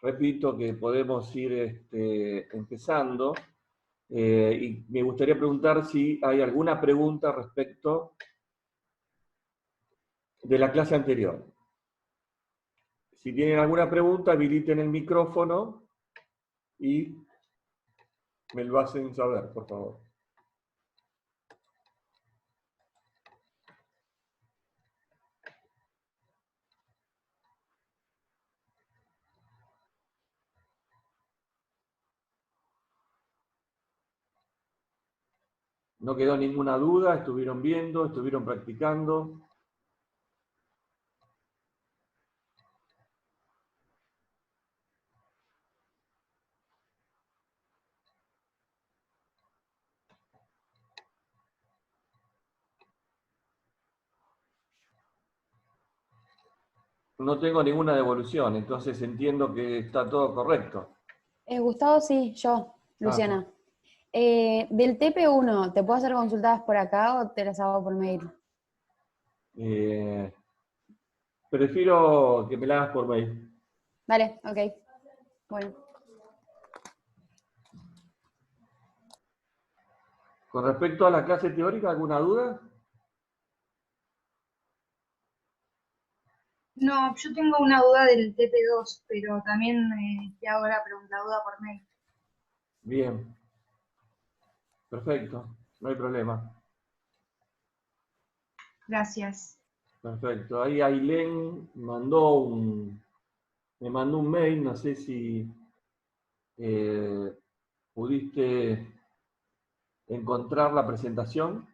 repito que podemos ir empezando. Y me gustaría preguntar si hay alguna pregunta respecto de la clase anterior. Si tienen alguna pregunta, habiliten el micrófono y me lo hacen saber, por favor. No quedó ninguna duda, estuvieron viendo, estuvieron practicando. No tengo ninguna devolución, entonces entiendo que está todo correcto. Gustavo, sí, yo, Ah, Luciana. Del TP1, ¿te puedo hacer consultas por acá o te las hago por mail? prefiero que me la hagas por mail. Vale, ok. Bueno. Con respecto a la clase teórica, ¿alguna duda? No, yo tengo una duda del TP2, pero también te hago la duda por mail. Bien, perfecto, no hay problema. Gracias. Perfecto. Ahí Ailén me mandó un mail, no sé si eh, pudiste encontrar la presentación.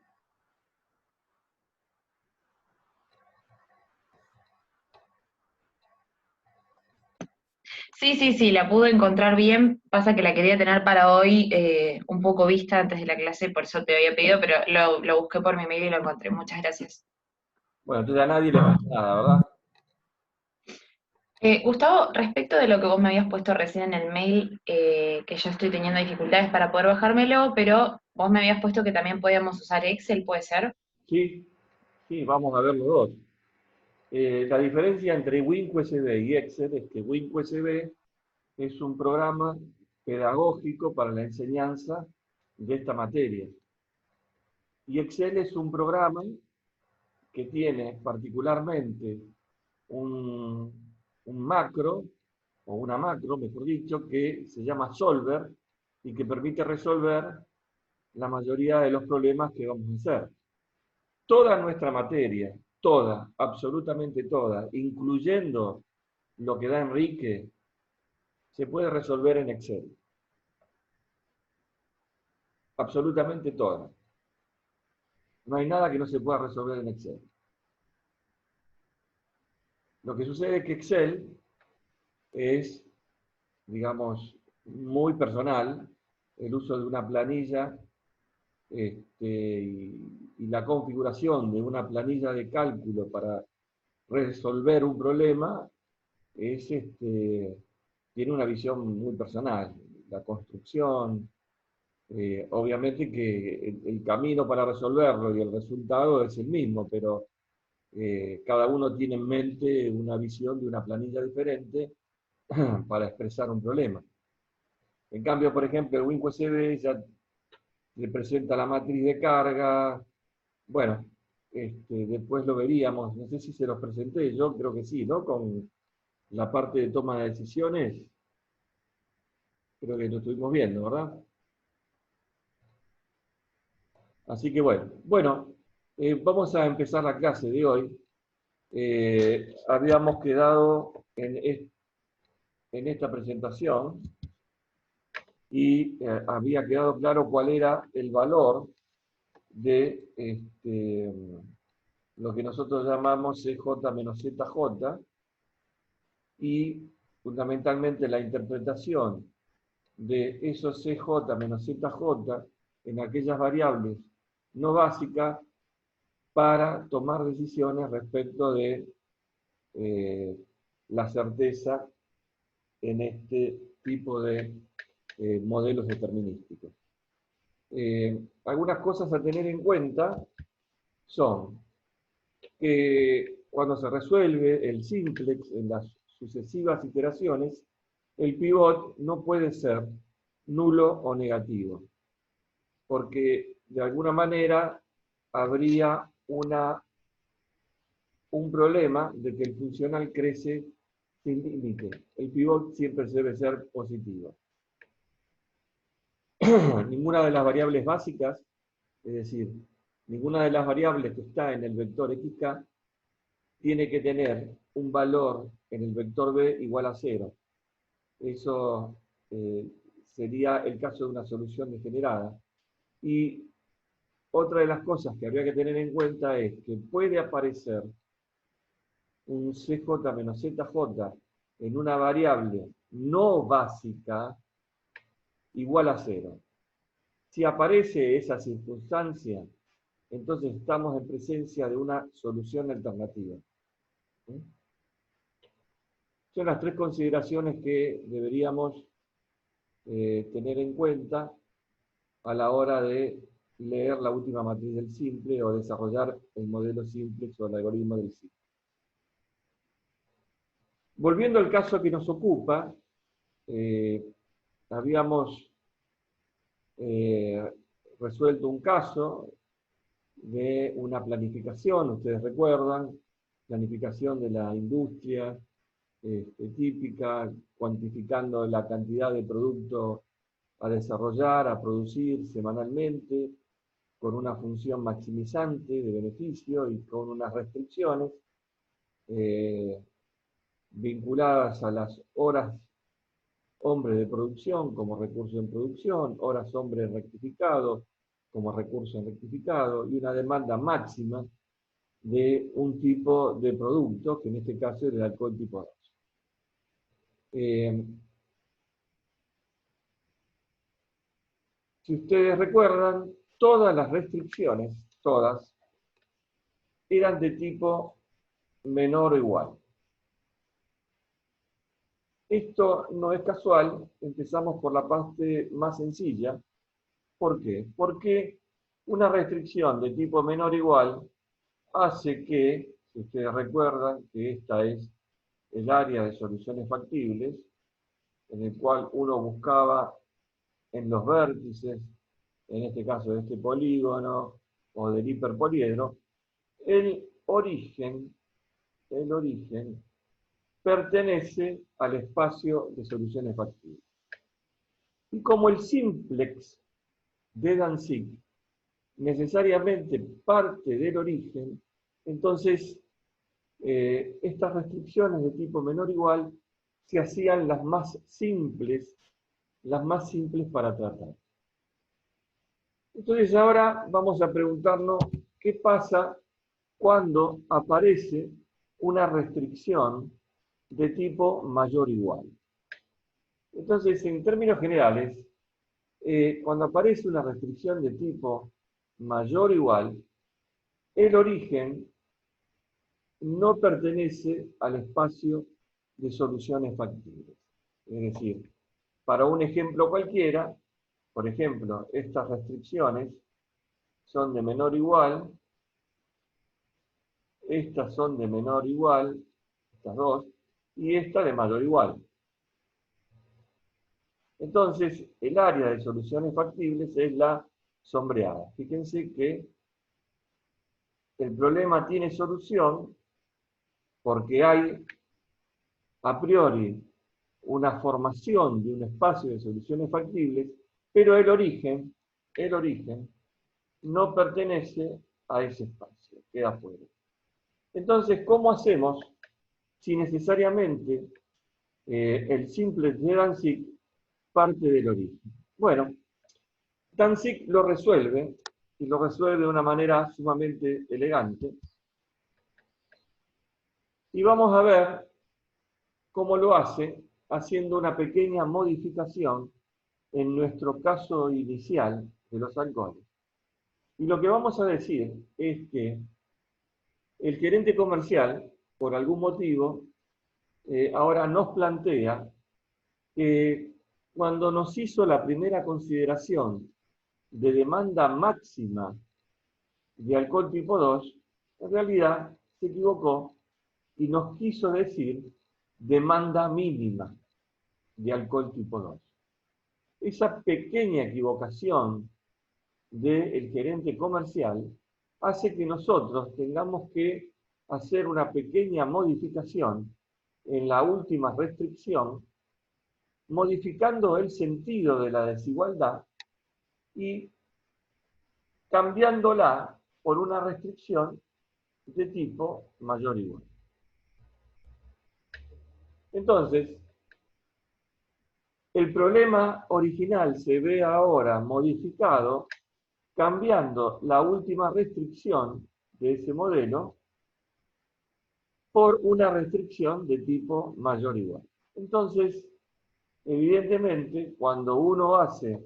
Sí, la pude encontrar bien. Pasa que la quería tener para hoy un poco vista antes de la clase, por eso te había pedido, pero lo busqué por mi mail y lo encontré. Muchas gracias. Bueno, entonces a nadie le pasa nada, ¿verdad? Gustavo, respecto de lo que vos me habías puesto recién en el mail, que yo estoy teniendo dificultades para poder bajármelo, pero vos me habías puesto que también podíamos usar Excel, ¿puede ser? Sí, sí, vamos a ver los dos. La diferencia entre WinQSB y Excel es que WinQSB es un programa pedagógico para la enseñanza de esta materia. Y Excel es un programa que tiene particularmente un, un macro, o una macro, mejor dicho, que se llama Solver y que permite resolver la mayoría de los problemas que vamos a hacer. Toda nuestra materia, toda, absolutamente toda, incluyendo lo que da Enrique, se puede resolver en Excel. Absolutamente toda. No hay nada que no se pueda resolver en Excel. Lo que sucede es que Excel es, digamos, muy personal, el uso de una planilla y la configuración de una planilla de cálculo para resolver un problema tiene una visión muy personal. La construcción, obviamente que el camino para resolverlo y el resultado es el mismo, pero cada uno tiene en mente una visión de una planilla diferente para expresar un problema. En cambio, por ejemplo, el WinQSB ya representa la matriz de carga. Bueno, después lo veríamos, no sé si se los presenté, yo creo que sí, ¿no? Con la parte de toma de decisiones, creo que lo estuvimos viendo, ¿verdad? Así que bueno, vamos a empezar la clase de hoy. Habíamos quedado en esta presentación y había quedado claro cuál era el valor de lo que nosotros llamamos CJ menos ZJ y fundamentalmente la interpretación de esos CJ menos ZJ en aquellas variables no básicas para tomar decisiones respecto de la certeza en este tipo de modelos determinísticos. Algunas cosas a tener en cuenta son que cuando se resuelve el simplex en las sucesivas iteraciones, el pivot no puede ser nulo o negativo, porque de alguna manera habría un problema de que el funcional crece sin límite. El pivot siempre debe ser positivo. Ninguna de las variables básicas, es decir, ninguna de las variables que está en el vector xk, tiene que tener un valor en el vector b igual a 0. Eso sería el caso de una solución degenerada. Y otra de las cosas que habría que tener en cuenta es que puede aparecer un cj menos zj en una variable no básica igual a 0. Si aparece esa circunstancia, entonces estamos en presencia de una solución alternativa. Son las tres consideraciones que deberíamos tener en cuenta a la hora de leer la última matriz del simple o desarrollar el modelo simplex o el algoritmo del simple. Volviendo al caso que nos ocupa, habíamos resuelto un caso de una planificación, ustedes recuerdan, planificación de la industria típica, cuantificando la cantidad de producto a desarrollar, a producir semanalmente, con una función maximizante de beneficio y con unas restricciones vinculadas a las horas hombre de producción como recurso en producción, horas hombre rectificado como recurso en rectificado, y una demanda máxima de un tipo de producto, que en este caso es el alcohol tipo 2. Si ustedes recuerdan, todas las restricciones, todas, eran de tipo menor o igual. Esto no es casual, empezamos por la parte más sencilla. ¿Por qué? Porque una restricción de tipo menor o igual hace que, si ustedes recuerdan que esta es el área de soluciones factibles, en el cual uno buscaba en los vértices, en este caso de este polígono o del hiperpoliedro, el origen pertenece al espacio de soluciones factibles. Y como el simplex de Danzig necesariamente parte del origen, entonces estas restricciones de tipo menor o igual se hacían las más simples para tratar. Entonces ahora vamos a preguntarnos qué pasa cuando aparece una restricción de tipo mayor o igual. Entonces, en términos generales, cuando aparece una restricción de tipo mayor o igual, el origen no pertenece al espacio de soluciones factibles. Es decir, para un ejemplo cualquiera, por ejemplo, estas restricciones son de menor o igual, estas son de menor o igual, estas dos, y esta de mayor o igual. Entonces, el área de soluciones factibles es la sombreada. Fíjense que el problema tiene solución porque hay a priori una formación de un espacio de soluciones factibles, pero el origen no pertenece a ese espacio, queda fuera. Entonces, ¿cómo hacemos si necesariamente el simple de Danzig parte del origen? Bueno, Danzig lo resuelve, y lo resuelve de una manera sumamente elegante. Y vamos a ver cómo lo hace haciendo una pequeña modificación en nuestro caso inicial de los alcoholes. Y lo que vamos a decir es que el gerente comercial, por algún motivo, ahora nos plantea que cuando nos hizo la primera consideración de demanda máxima de alcohol tipo 2, en realidad se equivocó y nos quiso decir demanda mínima. de alcohol tipo 2. Esa pequeña equivocación del gerente comercial hace que nosotros tengamos que hacer una pequeña modificación en la última restricción, modificando el sentido de la desigualdad y cambiándola por una restricción de tipo mayor o igual. Entonces, el problema original se ve ahora modificado cambiando la última restricción de ese modelo por una restricción de tipo mayor o igual. Entonces, evidentemente, cuando uno hace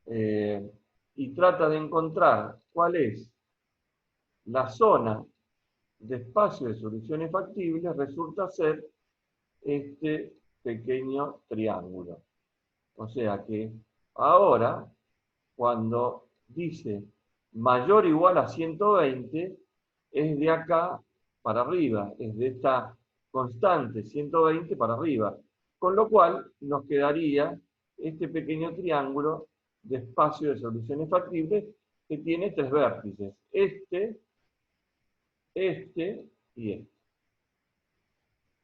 y trata de encontrar cuál es la zona de espacio de soluciones factibles, resulta ser este pequeño triángulo. O sea que ahora, cuando dice mayor o igual a 120, es de acá para arriba, es de esta constante 120 para arriba. Con lo cual nos quedaría este pequeño triángulo de espacio de soluciones factibles que tiene tres vértices. Este y este.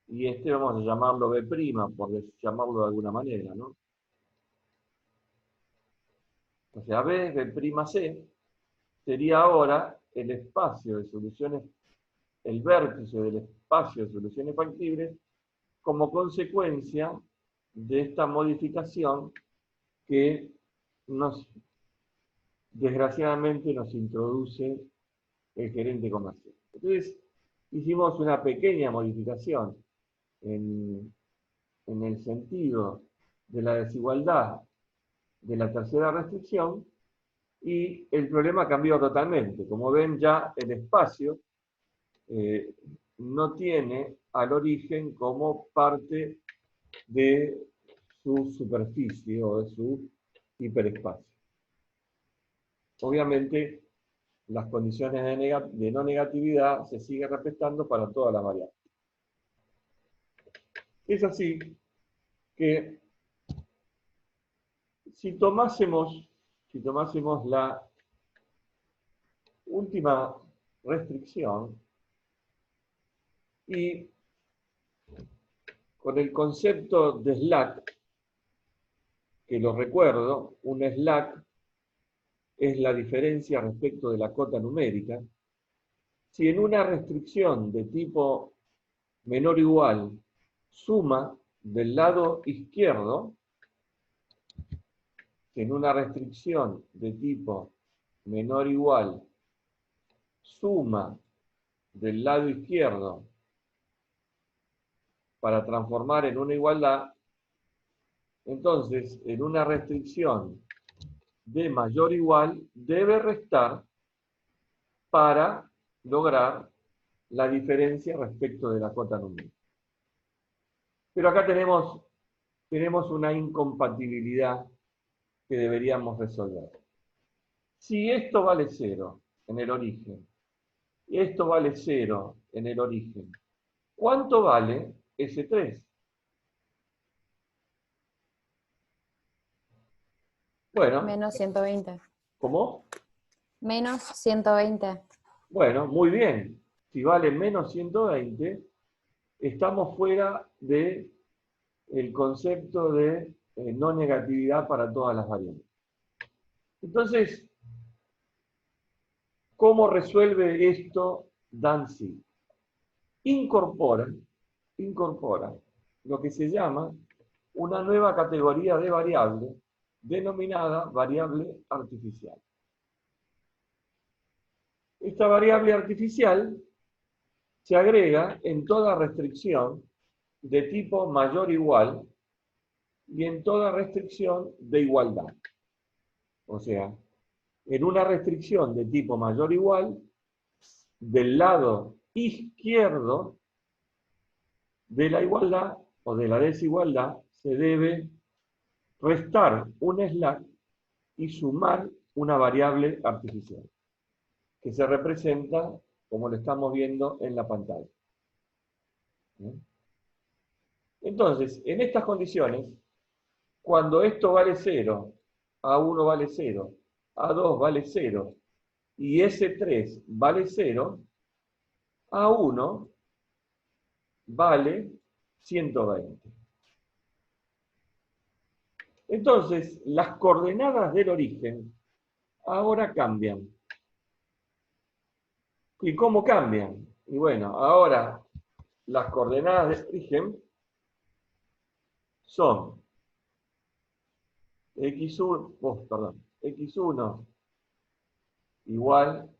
Y este vamos a llamarlo B', por llamarlo de alguna manera, ¿no? O sea, B', sería ahora el espacio de soluciones, el vértice del espacio de soluciones factibles como consecuencia de esta modificación que desgraciadamente nos introduce el gerente comercial. Entonces, hicimos una pequeña modificación en el sentido de la desigualdad de la tercera restricción y el problema cambió totalmente. Como ven, ya el espacio no tiene al origen como parte de su superficie o de su hiperespacio. Obviamente, las condiciones de no negatividad se siguen respetando para todas las variables. Es así que si tomásemos la última restricción y con el concepto de slack, que lo recuerdo, un slack es la diferencia respecto de la cota numérica. Si en una restricción de tipo menor o igual suma del lado izquierdo, en una restricción de tipo menor o igual suma del lado izquierdo para transformar en una igualdad, entonces en una restricción de mayor o igual debe restar para lograr la diferencia respecto de la cota numérica. Pero acá tenemos una incompatibilidad que deberíamos resolver. Si esto vale 0 en el origen, y esto vale 0 en el origen, ¿cuánto vale ese 3? Bueno. Menos 120. ¿Cómo? Menos 120. Bueno, muy bien. Si vale menos 120, estamos fuera del concepto de no negatividad para todas las variables. Entonces, ¿cómo resuelve esto Danzig? Incorpora lo que se llama una nueva categoría de variable denominada variable artificial. Esta variable artificial se agrega en toda restricción de tipo mayor o igual y en toda restricción de igualdad. O sea, en una restricción de tipo mayor o igual, del lado izquierdo de la igualdad o de la desigualdad se debe restar un slack y sumar una variable artificial, que se representa como lo estamos viendo en la pantalla. ¿Bien? Entonces, en estas condiciones, cuando esto vale 0, A1 vale 0, A2 vale 0, y S3 vale 0, A1 vale 120. Entonces, las coordenadas del origen ahora cambian. ¿Y cómo cambian? Y bueno, ahora las coordenadas del origen son x1 igual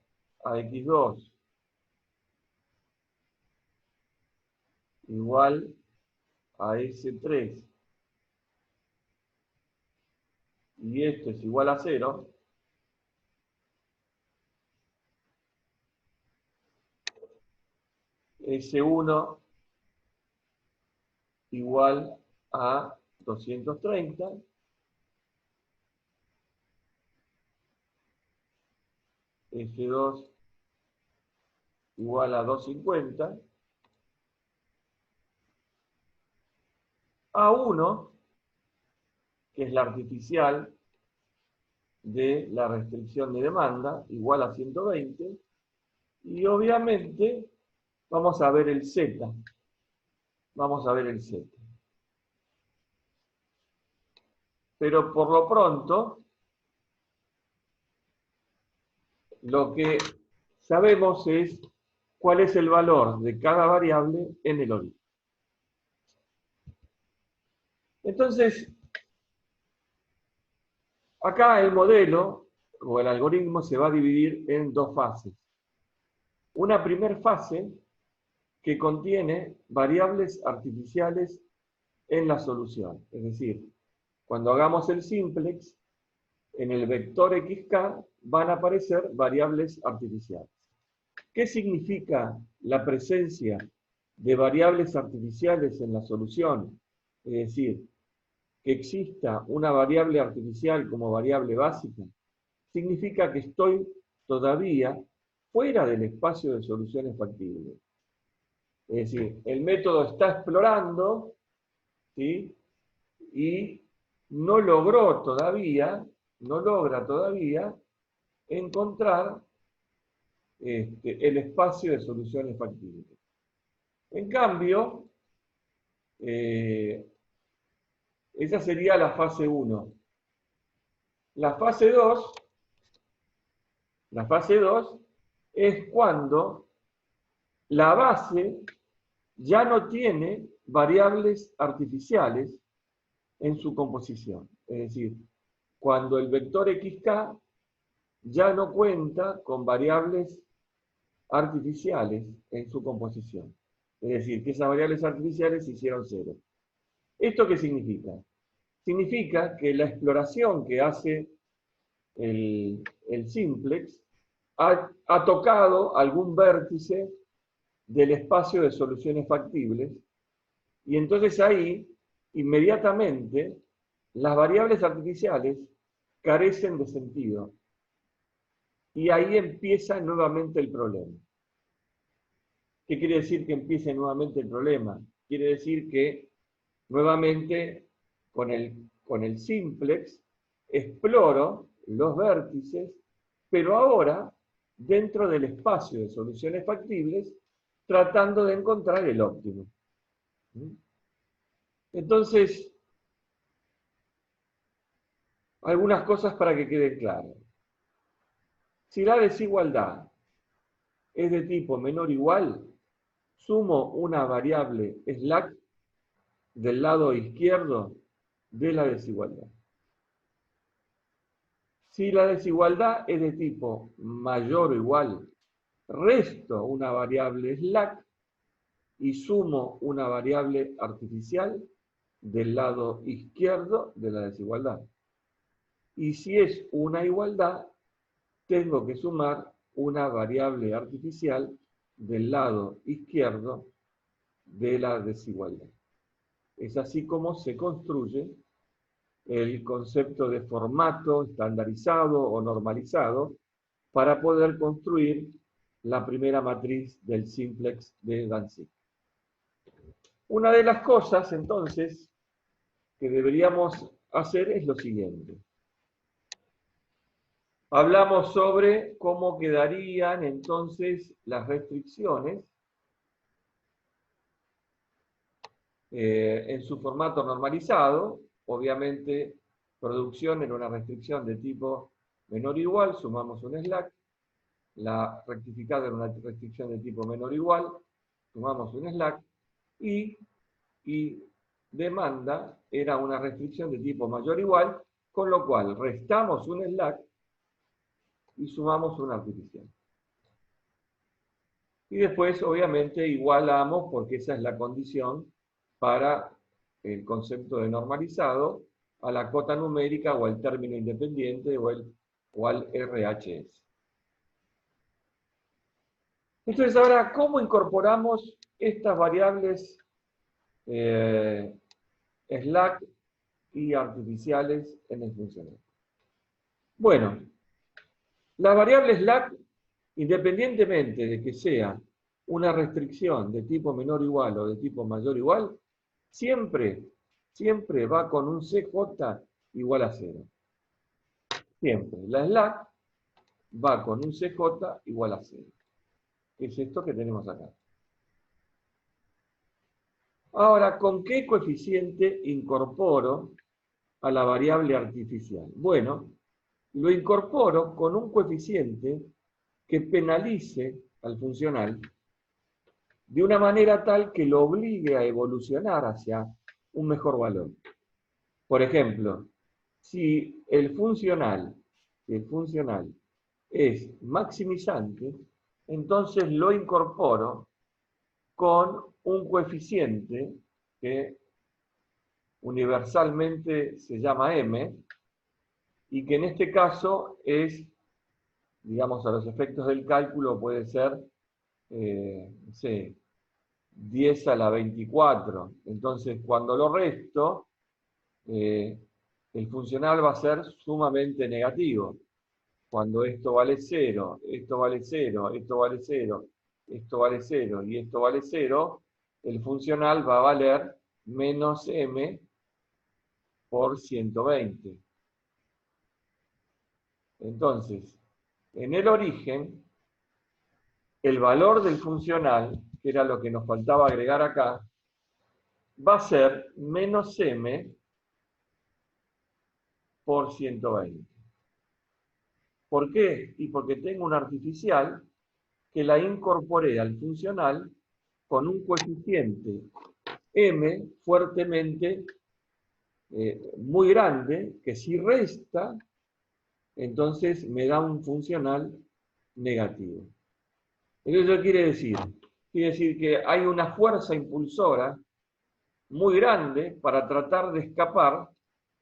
a x2 igual a S3 y esto es igual a 0, S1 igual a 230, S2 igual a 250, A1, que es la artificial de la restricción de demanda, igual a 120, y obviamente vamos a ver el Z. Vamos a ver el Z. Pero por lo pronto, lo que sabemos es cuál es el valor de cada variable en el origen. Entonces, acá el modelo o el algoritmo se va a dividir en dos fases. Una primera fase que contiene variables artificiales en la solución. Es decir, cuando hagamos el simplex, en el vector xk van a aparecer variables artificiales. ¿Qué significa la presencia de variables artificiales en la solución? Es decir, que exista una variable artificial como variable básica, significa que estoy todavía fuera del espacio de soluciones factibles. Es decir, el método está explorando, ¿sí? Y no logra todavía encontrar el espacio de soluciones factibles. En cambio, esa sería la fase 1. La fase 2 es cuando la base ya no tiene variables artificiales en su composición. Es decir, cuando el vector xk ya no cuenta con variables artificiales en su composición. Es decir, que esas variables artificiales se hicieron 0. ¿Esto qué significa? Significa que la exploración que hace el simplex ha tocado algún vértice del espacio de soluciones factibles, y entonces ahí, inmediatamente, las variables artificiales carecen de sentido. Y ahí empieza nuevamente el problema. ¿Qué quiere decir que empiece nuevamente el problema? Quiere decir que nuevamente con el simplex exploro los vértices, pero ahora dentro del espacio de soluciones factibles, tratando de encontrar el óptimo. Entonces, algunas cosas para que quede claro. Si la desigualdad es de tipo menor o igual, sumo una variable slack del lado izquierdo de la desigualdad. Si la desigualdad es de tipo mayor o igual, resto una variable slack y sumo una variable artificial del lado izquierdo de la desigualdad. Y si es una igualdad, tengo que sumar una variable artificial del lado izquierdo de la desigualdad. Es así como se construye el concepto de formato estandarizado o normalizado para poder construir la primera matriz del simplex de Danzig. Una de las cosas, entonces, que deberíamos hacer es lo siguiente. Hablamos sobre cómo quedarían entonces las restricciones en su formato normalizado. Obviamente, producción era una restricción de tipo menor o igual, sumamos un slack. La rectificada era una restricción de tipo menor o igual, sumamos un slack. Y demanda era una restricción de tipo mayor o igual, con lo cual restamos un slack y sumamos una artificial. Y después, obviamente, igualamos, porque esa es la condición para el concepto de normalizado, a la cota numérica o al término independiente o al RHS. Entonces, ahora, ¿cómo incorporamos estas variables slack y artificiales en el funcional? Bueno, la variable slack, independientemente de que sea una restricción de tipo menor o igual o de tipo mayor o igual, siempre va con un CJ igual a 0. Siempre. La slack va con un CJ igual a 0. Es esto que tenemos acá. Ahora, ¿con qué coeficiente incorporo a la variable artificial? Bueno, lo incorporo con un coeficiente que penalice al funcional de una manera tal que lo obligue a evolucionar hacia un mejor valor. Por ejemplo, si el funcional es maximizante, entonces lo incorporo con un coeficiente que universalmente se llama m, y que en este caso es, digamos, a los efectos del cálculo puede ser, no sé, 10 a la 24. Entonces, cuando lo resto, el funcional va a ser sumamente negativo. Cuando esto vale 0, esto vale 0, esto vale 0, esto vale 0 y esto vale 0, el funcional va a valer menos m por 120. Entonces, en el origen, el valor del funcional, que era lo que nos faltaba agregar acá, va a ser menos m por 120. ¿Por qué? Y porque tengo una artificial que la incorporé al funcional con un coeficiente m fuertemente muy grande, que si resta, entonces me da un funcional negativo. Entonces, ¿qué quiere decir? Quiere decir que hay una fuerza impulsora muy grande para tratar de escapar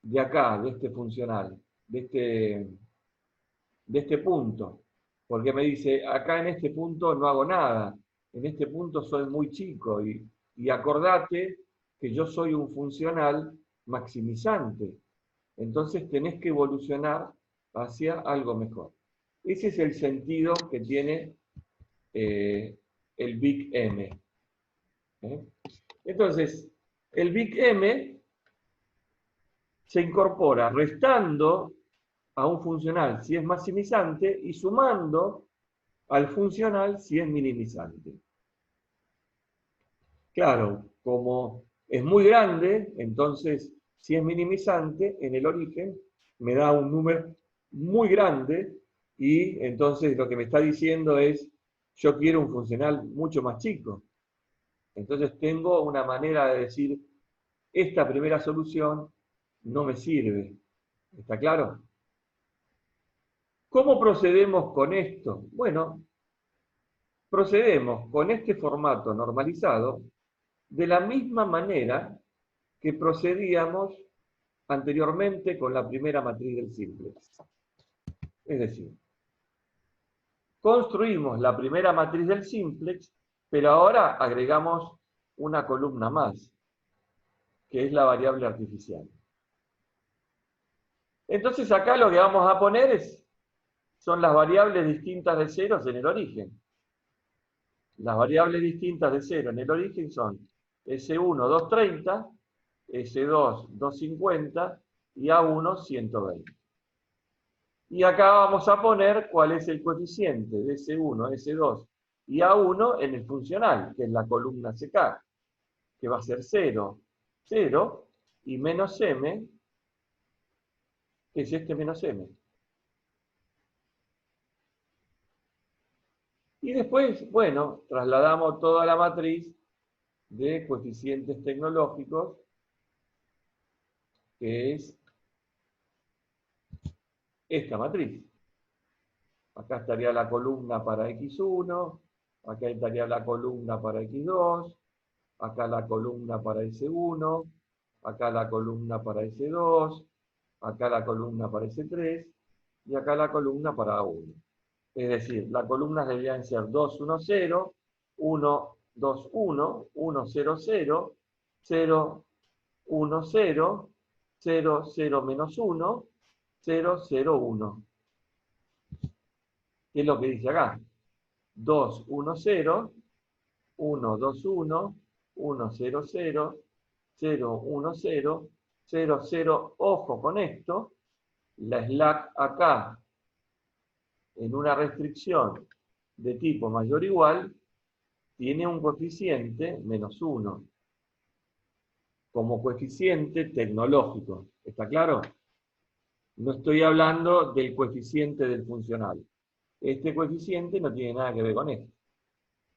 de acá, de este funcional, de este punto. Porque me dice, acá en este punto no hago nada, en este punto soy muy chico, y acordate que yo soy un funcional maximizante. Entonces tenés que evolucionar hacia algo mejor. Ese es el sentido que tiene el Big M. Entonces, el Big M se incorpora restando a un funcional si es maximizante y sumando al funcional si es minimizante. Claro, como es muy grande, entonces si es minimizante, en el origen me da un número muy grande, y entonces lo que me está diciendo es, yo quiero un funcional mucho más chico. Entonces tengo una manera de decir, esta primera solución no me sirve. ¿Está claro? ¿Cómo procedemos con esto? Bueno, procedemos con este formato normalizado de la misma manera que procedíamos anteriormente con la primera matriz del simplex. Es decir, construimos la primera matriz del simplex, pero ahora agregamos una columna más, que es la variable artificial. Entonces acá lo que vamos a poner son las variables distintas de ceros en el origen. Las variables distintas de cero en el origen son S1 230, S2 250 y A1 120. Y acá vamos a poner cuál es el coeficiente de S1, S2 y A1 en el funcional, que es la columna CK, que va a ser 0, 0 y menos M, que es este menos M. Y después, bueno, trasladamos toda la matriz de coeficientes tecnológicos, que es esta matriz. Acá estaría la columna para X1, acá estaría la columna para X2, acá la columna para S1, acá la columna para S2, acá la columna para S3 y acá la columna para A1. Es decir, las columnas deberían ser 2, 1, 0, 1, 2, 1, 1, 0, 0, 0, 1, 0, 0, 0, menos 1, 0, 0, 1. ¿Qué es lo que dice acá? 2, 1, 0, 1, 2, 1, 1, 0, 0, 0, 1, 0, 0, 0, ojo con esto, la slack acá en una restricción de tipo mayor o igual tiene un coeficiente menos 1 como coeficiente tecnológico. ¿Está claro? No estoy hablando del coeficiente del funcional. Este coeficiente no tiene nada que ver con esto.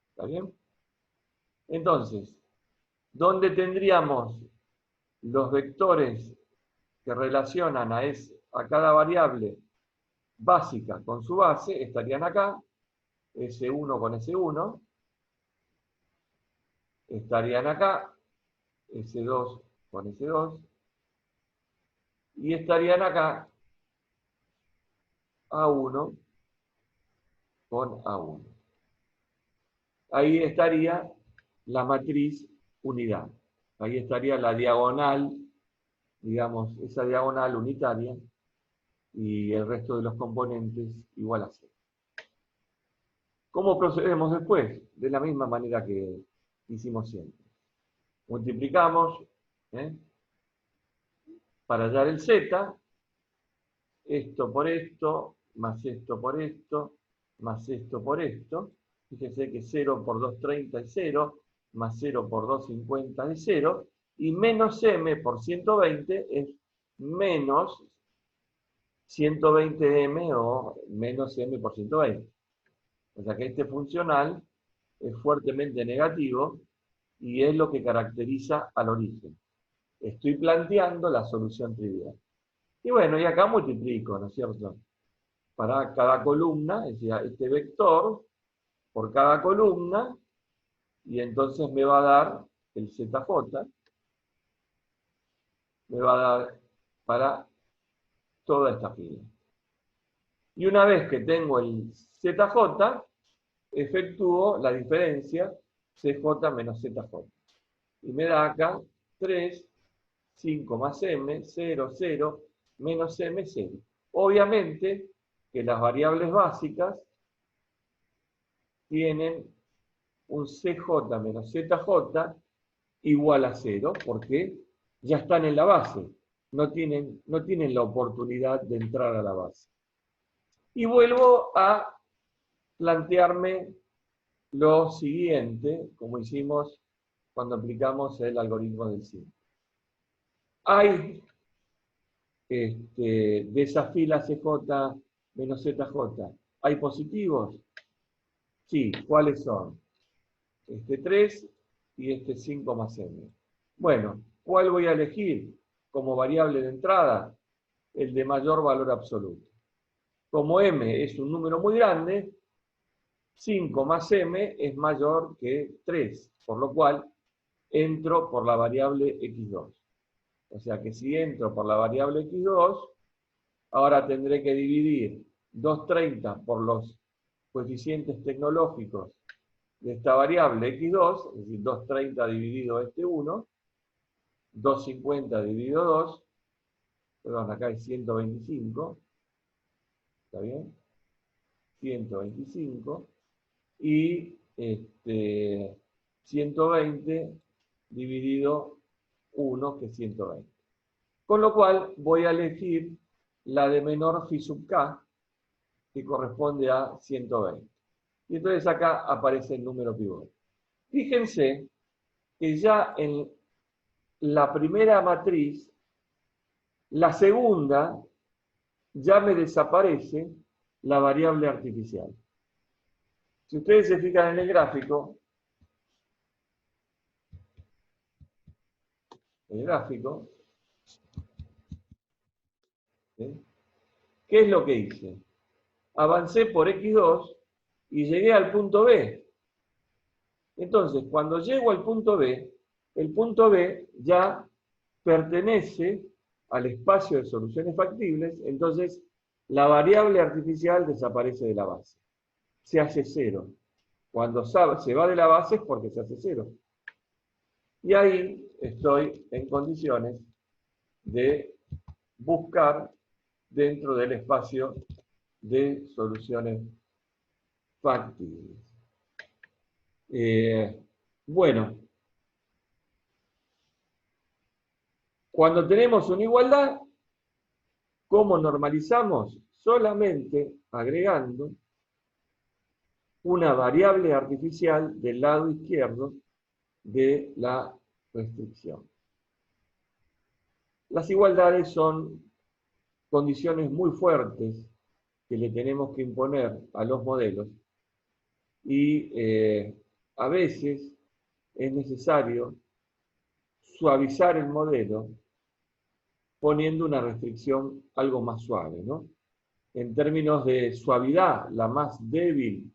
¿Está bien? Entonces, ¿dónde tendríamos los vectores que relacionan a cada variable básica con su base? Estarían acá, S1 con S1, estarían acá, S2 con S2, y estarían acá, A1 con A1. Ahí estaría la matriz unidad. Ahí estaría la diagonal, digamos, esa diagonal unitaria, y el resto de los componentes igual a 0. ¿Cómo procedemos después? De la misma manera que hicimos siempre. Multiplicamos, para hallar el z, esto por esto, más esto por esto, más esto por esto. Fíjense que 0 por 230 es 0, más 0 por 250 es 0, y menos m por 120 es menos 120m o menos m por 120. O sea que este funcional es fuertemente negativo y es lo que caracteriza al origen. Estoy planteando la solución trivial. Y bueno, y acá multiplico, ¿no es cierto? Para cada columna, es decir, este vector por cada columna, y entonces me va a dar el ZJ, me va a dar para toda esta fila. Y una vez que tengo el ZJ, efectúo la diferencia CJ menos ZJ. Y me da acá 3, 5 más M, 0, 0, menos M, 0. Obviamente que las variables básicas tienen un CJ menos ZJ igual a 0, porque ya están en la base, no tienen la oportunidad de entrar a la base. Y vuelvo a plantearme lo siguiente, como hicimos cuando aplicamos el algoritmo del SIM. Hay de esa fila CJ menos ZJ, ¿hay positivos? Sí, ¿cuáles son? Este 3 y este 5 más M. Bueno, ¿cuál voy a elegir como variable de entrada? El de mayor valor absoluto. Como M es un número muy grande, 5 más M es mayor que 3, por lo cual entro por la variable X2. O sea que si entro por la variable X2, ahora tendré que dividir 230 por los coeficientes tecnológicos de esta variable X2, es decir, 230 dividido este 1, 250 dividido 2, perdón, acá es 125, ¿está bien? 125, y 120 dividido 1, que es 120. Con lo cual voy a elegir la de menor phi sub k, que corresponde a 120. Y entonces acá aparece el número pivote. Fíjense que ya en la primera matriz, la segunda, ya me desaparece la variable artificial. Si ustedes se fijan en el gráfico, ¿sí? ¿Qué es lo que hice? Avancé por X2 y llegué al punto B. Entonces, cuando llego al punto B, el punto B ya pertenece al espacio de soluciones factibles, entonces la variable artificial desaparece de la base. Se hace cero. Cuando se va de la base es porque se hace cero. Y ahí estoy en condiciones de buscar dentro del espacio de soluciones factibles. Bueno, cuando tenemos una igualdad, ¿cómo normalizamos? Solamente agregando una variable artificial del lado izquierdo de la restricción. Las igualdades son condiciones muy fuertes que le tenemos que imponer a los modelos y a veces es necesario suavizar el modelo poniendo una restricción algo más suave, ¿no? En términos de suavidad, la más débil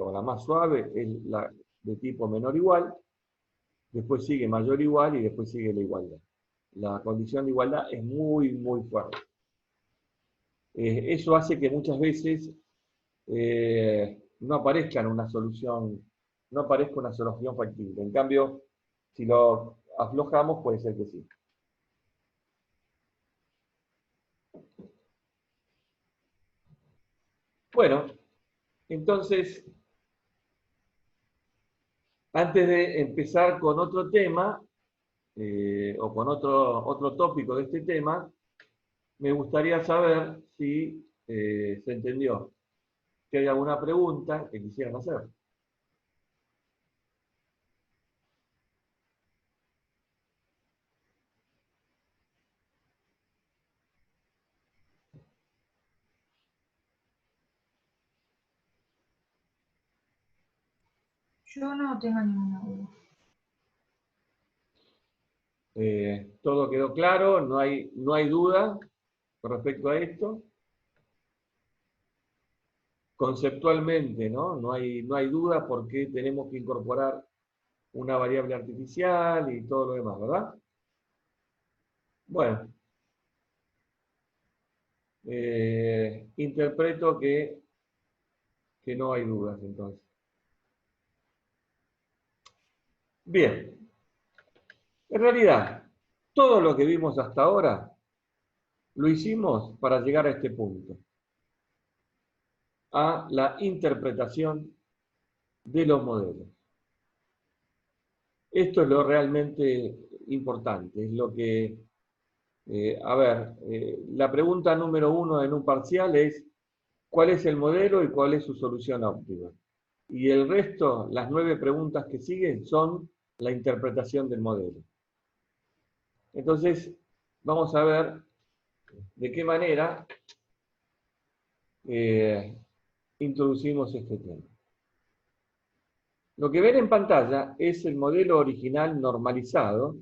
o la más suave es la de tipo menor igual, después sigue mayor igual y después sigue la igualdad. La condición de igualdad es muy, muy fuerte. Eso hace que muchas veces no aparezca una solución factible. En cambio, si lo aflojamos, puede ser que sí. Bueno, entonces, antes de empezar con otro tema, o con otro tópico de este tema, me gustaría saber si se entendió. Si hay alguna pregunta que quisieran hacer. Yo no tengo ninguna duda. Todo quedó claro, no hay duda con respecto a esto. Conceptualmente, ¿no? No hay duda porque tenemos que incorporar una variable artificial y todo lo demás, ¿verdad? Bueno. Interpreto que no hay dudas, entonces. Bien. En realidad, todo lo que vimos hasta ahora lo hicimos para llegar a este punto, a la interpretación de los modelos. Esto es lo realmente importante, es lo que, la pregunta número 1 en un parcial es ¿cuál es el modelo y cuál es su solución óptima? Y el resto, las 9 preguntas que siguen, son la interpretación del modelo. Entonces, vamos a ver de qué manera introducimos este tema. Lo que ven en pantalla es el modelo original normalizado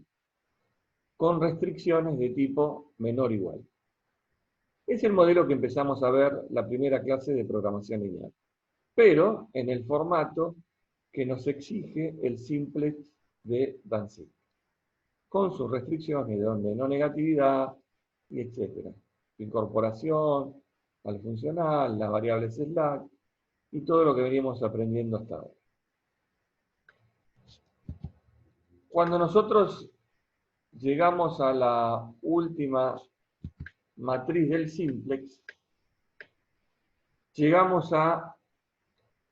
con restricciones de tipo menor o igual. Es el modelo que empezamos a ver la primera clase de programación lineal, pero en el formato que nos exige el simplex de Danzig, con sus restricciones de no negatividad, y etcétera. Incorporación al funcional, las variables slack, y todo lo que venimos aprendiendo hasta ahora. Cuando nosotros llegamos a la última matriz del simplex, llegamos a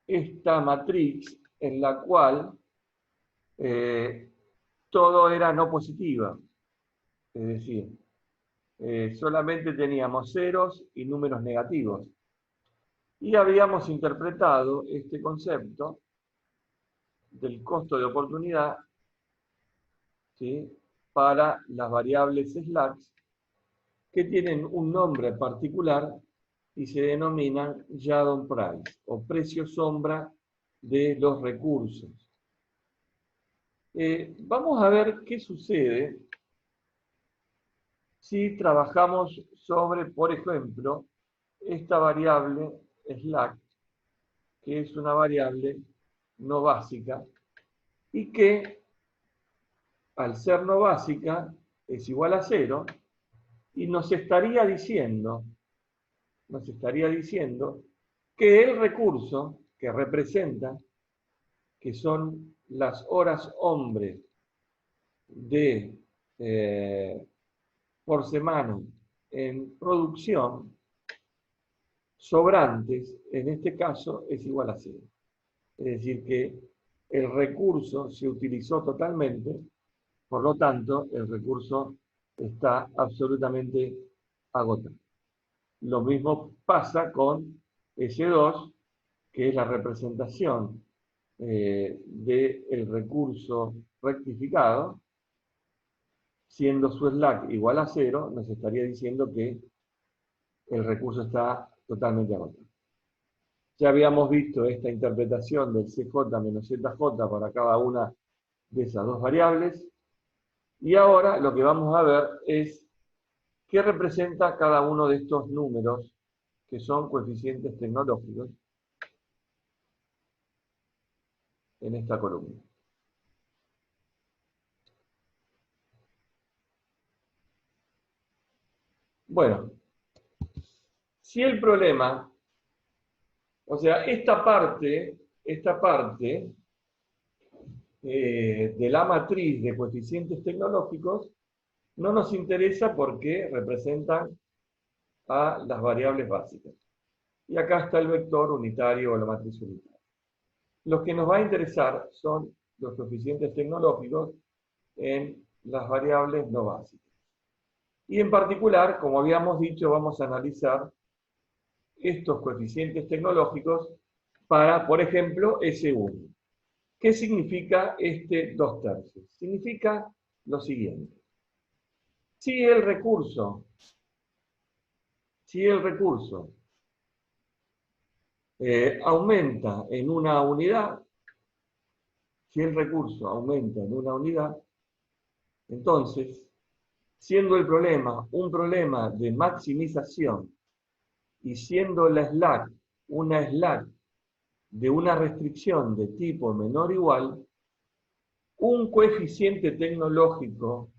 esta matriz en la cual todo era no positiva. Es decir, solamente teníamos ceros y números negativos. Y habíamos interpretado este concepto del costo de oportunidad, ¿sí?, para las variables slacks, que tienen un nombre particular y se denominan Jadon Price, o precio sombra de los recursos. Vamos a ver qué sucede si trabajamos sobre, por ejemplo, esta variable slack, que es una variable no básica, y que, al ser no básica, es igual a 0, y nos estaría diciendo que el recurso que representa, que son las horas hombre de por semana en producción, sobrantes, en este caso, es igual a 0. Es decir, que el recurso se utilizó totalmente, por lo tanto, el recurso está absolutamente agotado. Lo mismo pasa con S2, que es la representación del recurso rectificado. Siendo su slack igual a 0, nos estaría diciendo que el recurso está totalmente agotado. Ya habíamos visto esta interpretación del CJ menos ZJ para cada una de esas dos variables. Y ahora lo que vamos a ver es qué representa cada uno de estos números, que son coeficientes tecnológicos, en esta columna. Bueno, si el problema, o sea, esta parte de la matriz de coeficientes tecnológicos no nos interesa porque representan a las variables básicas. Y acá está el vector unitario o la matriz unitaria. Los que nos va a interesar son los coeficientes tecnológicos en las variables no básicas. Y en particular, como habíamos dicho, vamos a analizar estos coeficientes tecnológicos para, por ejemplo, S1. ¿Qué significa este 2/3? Significa lo siguiente. Si el recurso aumenta en una unidad, entonces, siendo el problema un problema de maximización y siendo la slack una slack de una restricción de tipo menor o igual, un coeficiente tecnológico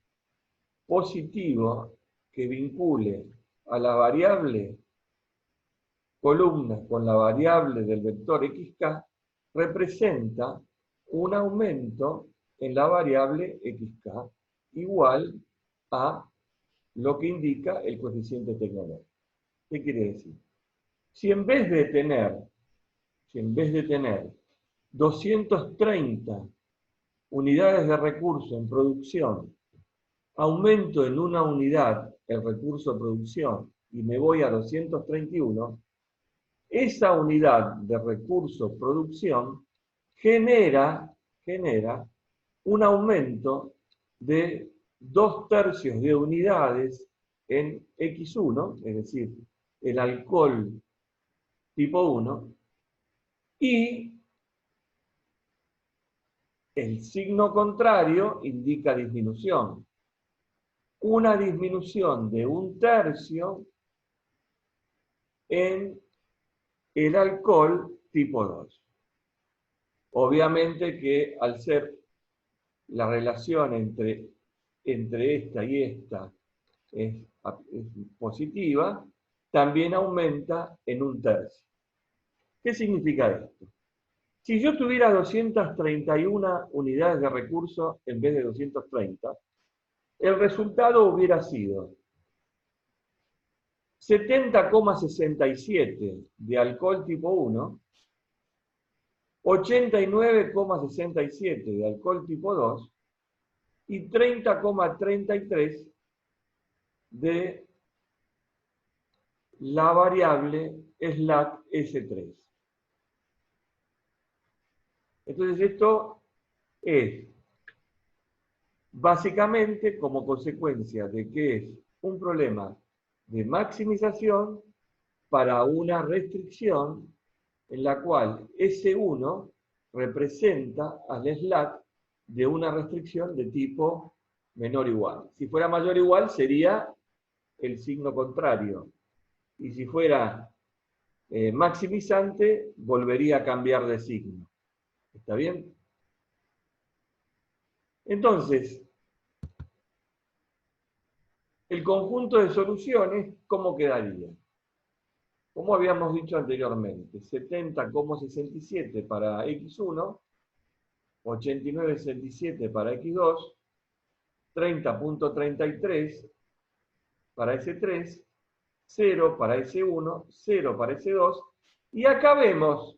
positivo que vincule a la variable columna con la variable del vector xk representa un aumento en la variable xk igual a lo que indica el coeficiente tecnológico. ¿Qué quiere decir? Si en vez de tener 230 unidades de recurso en producción, aumento en una unidad el recurso de producción y me voy a 231, esa unidad de recurso producción genera un aumento de 2/3 de unidades en X1, es decir, el alcohol tipo 1, y el signo contrario indica disminución. Una disminución de 1/3 en el alcohol tipo 2. Obviamente que al ser la relación entre esta y esta es positiva, también aumenta en 1/3. ¿Qué significa esto? Si yo tuviera 231 unidades de recurso en vez de 230, el resultado hubiera sido 70,67 de alcohol tipo 1 89,67 de alcohol tipo 2 y 30,33 de la variable SLAC S3. Entonces esto es básicamente como consecuencia de que es un problema de maximización para una restricción en la cual S1 representa al SLAC de una restricción de tipo menor o igual. Si fuera mayor o igual sería el signo contrario. Y si fuera maximizante, volvería a cambiar de signo. ¿Está bien? Entonces, el conjunto de soluciones, ¿cómo quedaría? Como habíamos dicho anteriormente, 70,67 para X1, 89,67 para X2, 30,33 para S3, 0 para S1, 0 para S2, y acá vemos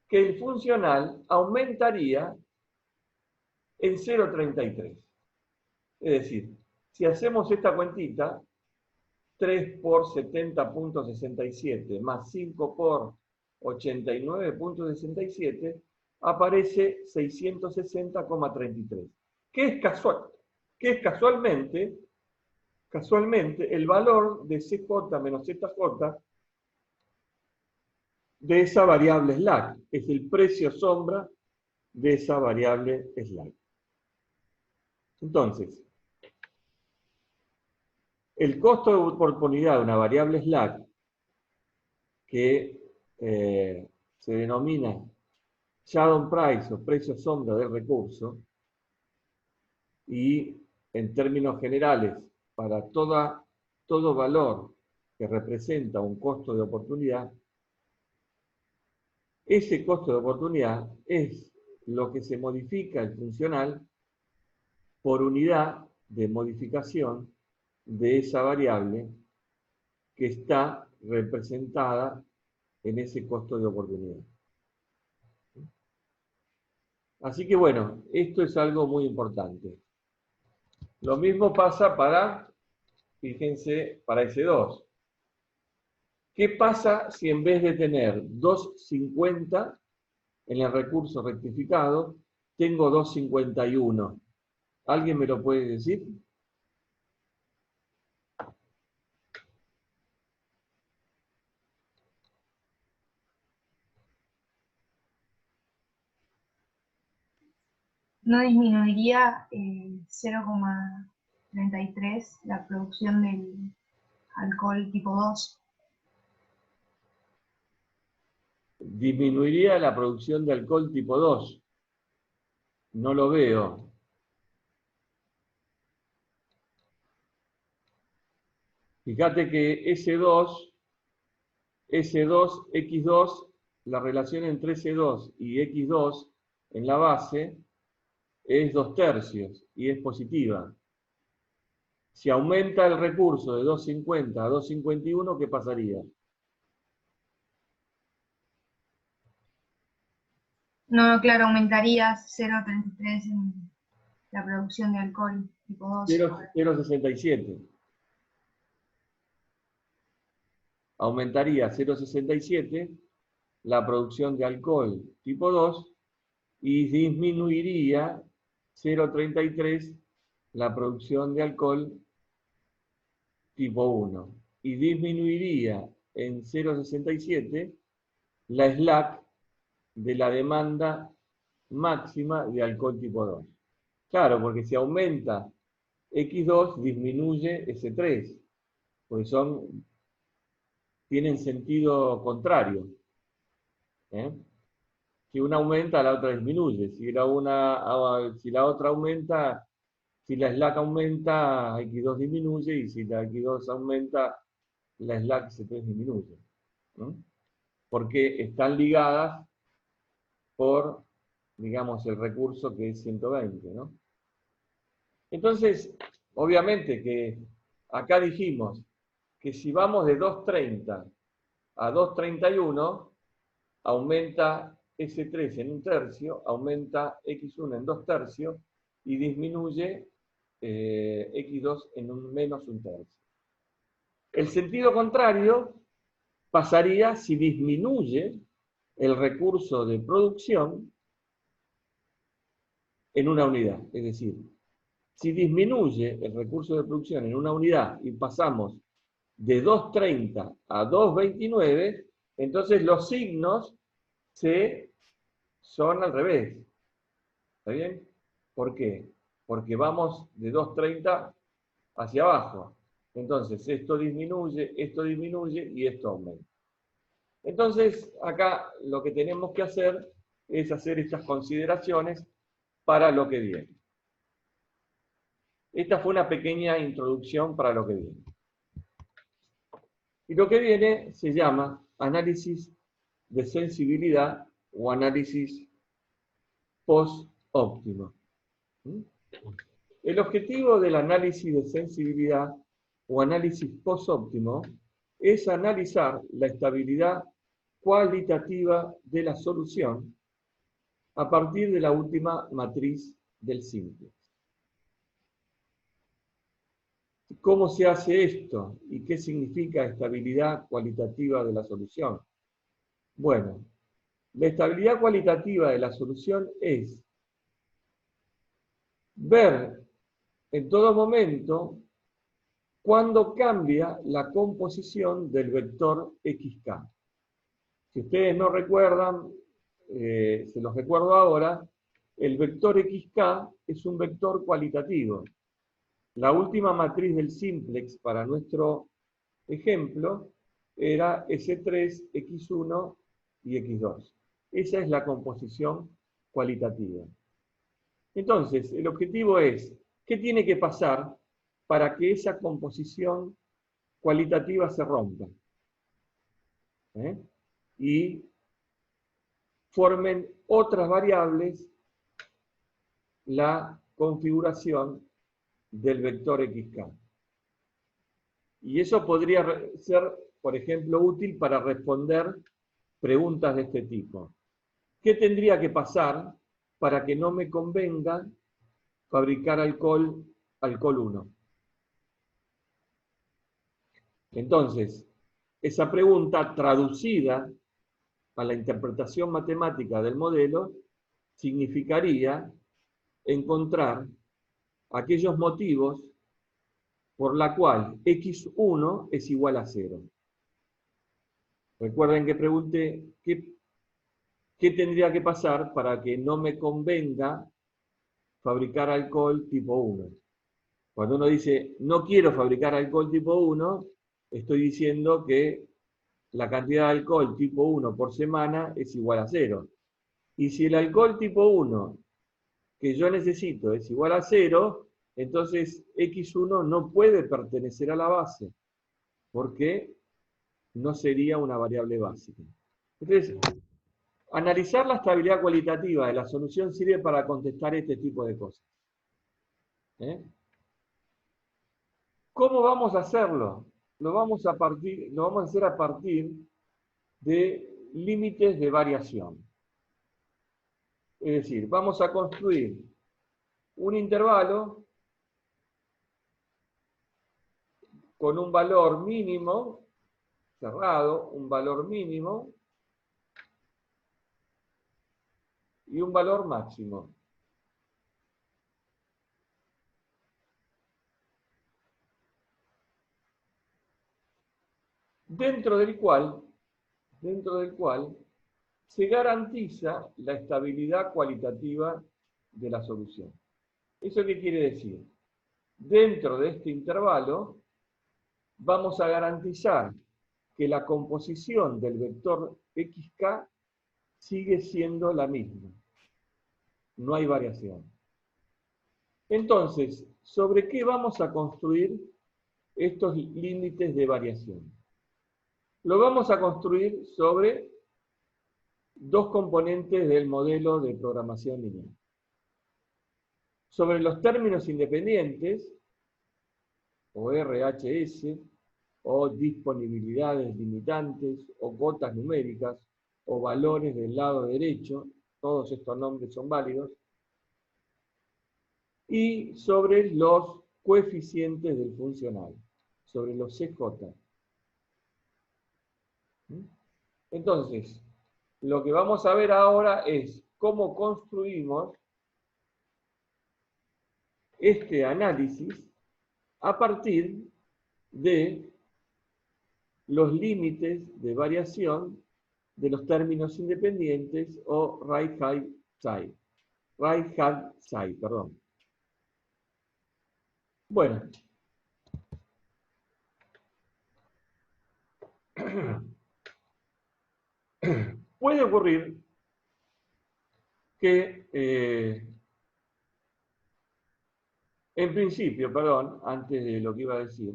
que el funcional aumentaría en 0,33. Es decir, si hacemos esta cuentita, 3 por 70,67 más 5 por 89,67, aparece 660,33. Que es casualmente el valor de CJ menos ZJ de esa variable SLAC. Es el precio sombra de esa variable SLAC. Entonces, el costo de oportunidad de una variable SLAC que se denomina shadow price o precio sombra del recurso, y en términos generales, para todo valor que representa un costo de oportunidad, ese costo de oportunidad es lo que se modifica el funcional por unidad de modificación de esa variable que está representada en ese costo de oportunidad. Así que bueno, esto es algo muy importante. Lo mismo pasa para, fíjense, para S2. ¿Qué pasa si en vez de tener 2,50 en el recurso rectificado, tengo 2,51? ¿Alguien me lo puede decir? ¿No disminuiría 0,33 la producción del alcohol tipo 2? Disminuiría la producción de alcohol tipo 2. No lo veo. Fíjate que S2, X2, la relación entre S2 y X2 en la base es 2/3 y es positiva. Si aumenta el recurso de 2,50 a 2,51, ¿qué pasaría? No, claro, aumentaría 0,33 en la producción de alcohol tipo 2. 0,67. Aumentaría 0,67 la producción de alcohol tipo 2 y disminuiría 0,33 la producción de alcohol tipo 1. Y disminuiría en 0,67 la SLAC de la demanda máxima de alcohol tipo 2. Claro, porque si aumenta X2, disminuye S3, porque tienen sentido contrario. Si una aumenta, la otra disminuye. Si la otra aumenta, si la SLAC aumenta, X2 disminuye, y si la X2 aumenta, la SLAC S3 disminuye. Porque están ligadas por, digamos, el recurso que es 120, ¿no? Entonces, obviamente que acá dijimos que si vamos de 2,30 a 2,31, aumenta S3 en 1/3, aumenta X1 en 2/3 y disminuye X2 en menos 1/3. El sentido contrario pasaría si disminuye el recurso de producción en una unidad. Es decir, si disminuye el recurso de producción en una unidad y pasamos de 2.30 a 2.29, entonces los signos son al revés. ¿Está bien? ¿Por qué? Porque vamos de 2.30 hacia abajo. Entonces, esto disminuye y esto aumenta. Entonces, acá lo que tenemos que hacer es hacer estas consideraciones para lo que viene. Esta fue una pequeña introducción para lo que viene. Y lo que viene se llama análisis de sensibilidad o análisis post-óptimo. El objetivo del análisis de sensibilidad o análisis post-óptimo es analizar la estabilidad cualitativa de la solución a partir de la última matriz del simplex. ¿Cómo se hace esto? ¿Y qué significa estabilidad cualitativa de la solución? Bueno, la estabilidad cualitativa de la solución es ver en todo momento cuándo cambia la composición del vector xk. Si ustedes no recuerdan, se los recuerdo ahora, el vector xk es un vector cualitativo. La última matriz del simplex para nuestro ejemplo era S3, X1 y X2. Esa es la composición cualitativa. Entonces, el objetivo es, ¿qué tiene que pasar para que esa composición cualitativa se rompa? Y formen otras variables la configuración del vector xk. Y eso podría ser, por ejemplo, útil para responder preguntas de este tipo. ¿Qué tendría que pasar para que no me convenga fabricar alcohol 1? Entonces, esa pregunta traducida a la interpretación matemática del modelo significaría encontrar aquellos motivos por la cual x1 es igual a 0. Recuerden que pregunté qué tendría que pasar para que no me convenga fabricar alcohol tipo 1. Cuando uno dice, no quiero fabricar alcohol tipo 1, estoy diciendo que la cantidad de alcohol tipo 1 por semana es igual a 0. Y si el alcohol tipo 1 que yo necesito es igual a 0, entonces x1 no puede pertenecer a la base, porque no sería una variable básica. Entonces, analizar la estabilidad cualitativa de la solución sirve para contestar este tipo de cosas. ¿Cómo vamos a hacerlo? Lo vamos a hacer a partir de límites de variación. Es decir, vamos a construir un intervalo con un valor mínimo, cerrado, un valor mínimo, y un valor máximo. Dentro del cual se garantiza la estabilidad cualitativa de la solución. ¿Eso qué quiere decir? Dentro de este intervalo vamos a garantizar que la composición del vector xk sigue siendo la misma. No hay variación. Entonces, ¿sobre qué vamos a construir estos límites de variación? Lo vamos a construir sobre dos componentes del modelo de programación lineal. Sobre los términos independientes, o RHS, o disponibilidades limitantes, o cotas numéricas, o valores del lado derecho, todos estos nombres son válidos, y sobre los coeficientes del funcional, sobre los CJ. Entonces, lo que vamos a ver ahora es cómo construimos este análisis a partir de los límites de variación de los términos independientes o right-hand side, perdón. Bueno. Puede ocurrir que, en principio, perdón, antes de lo que iba a decir,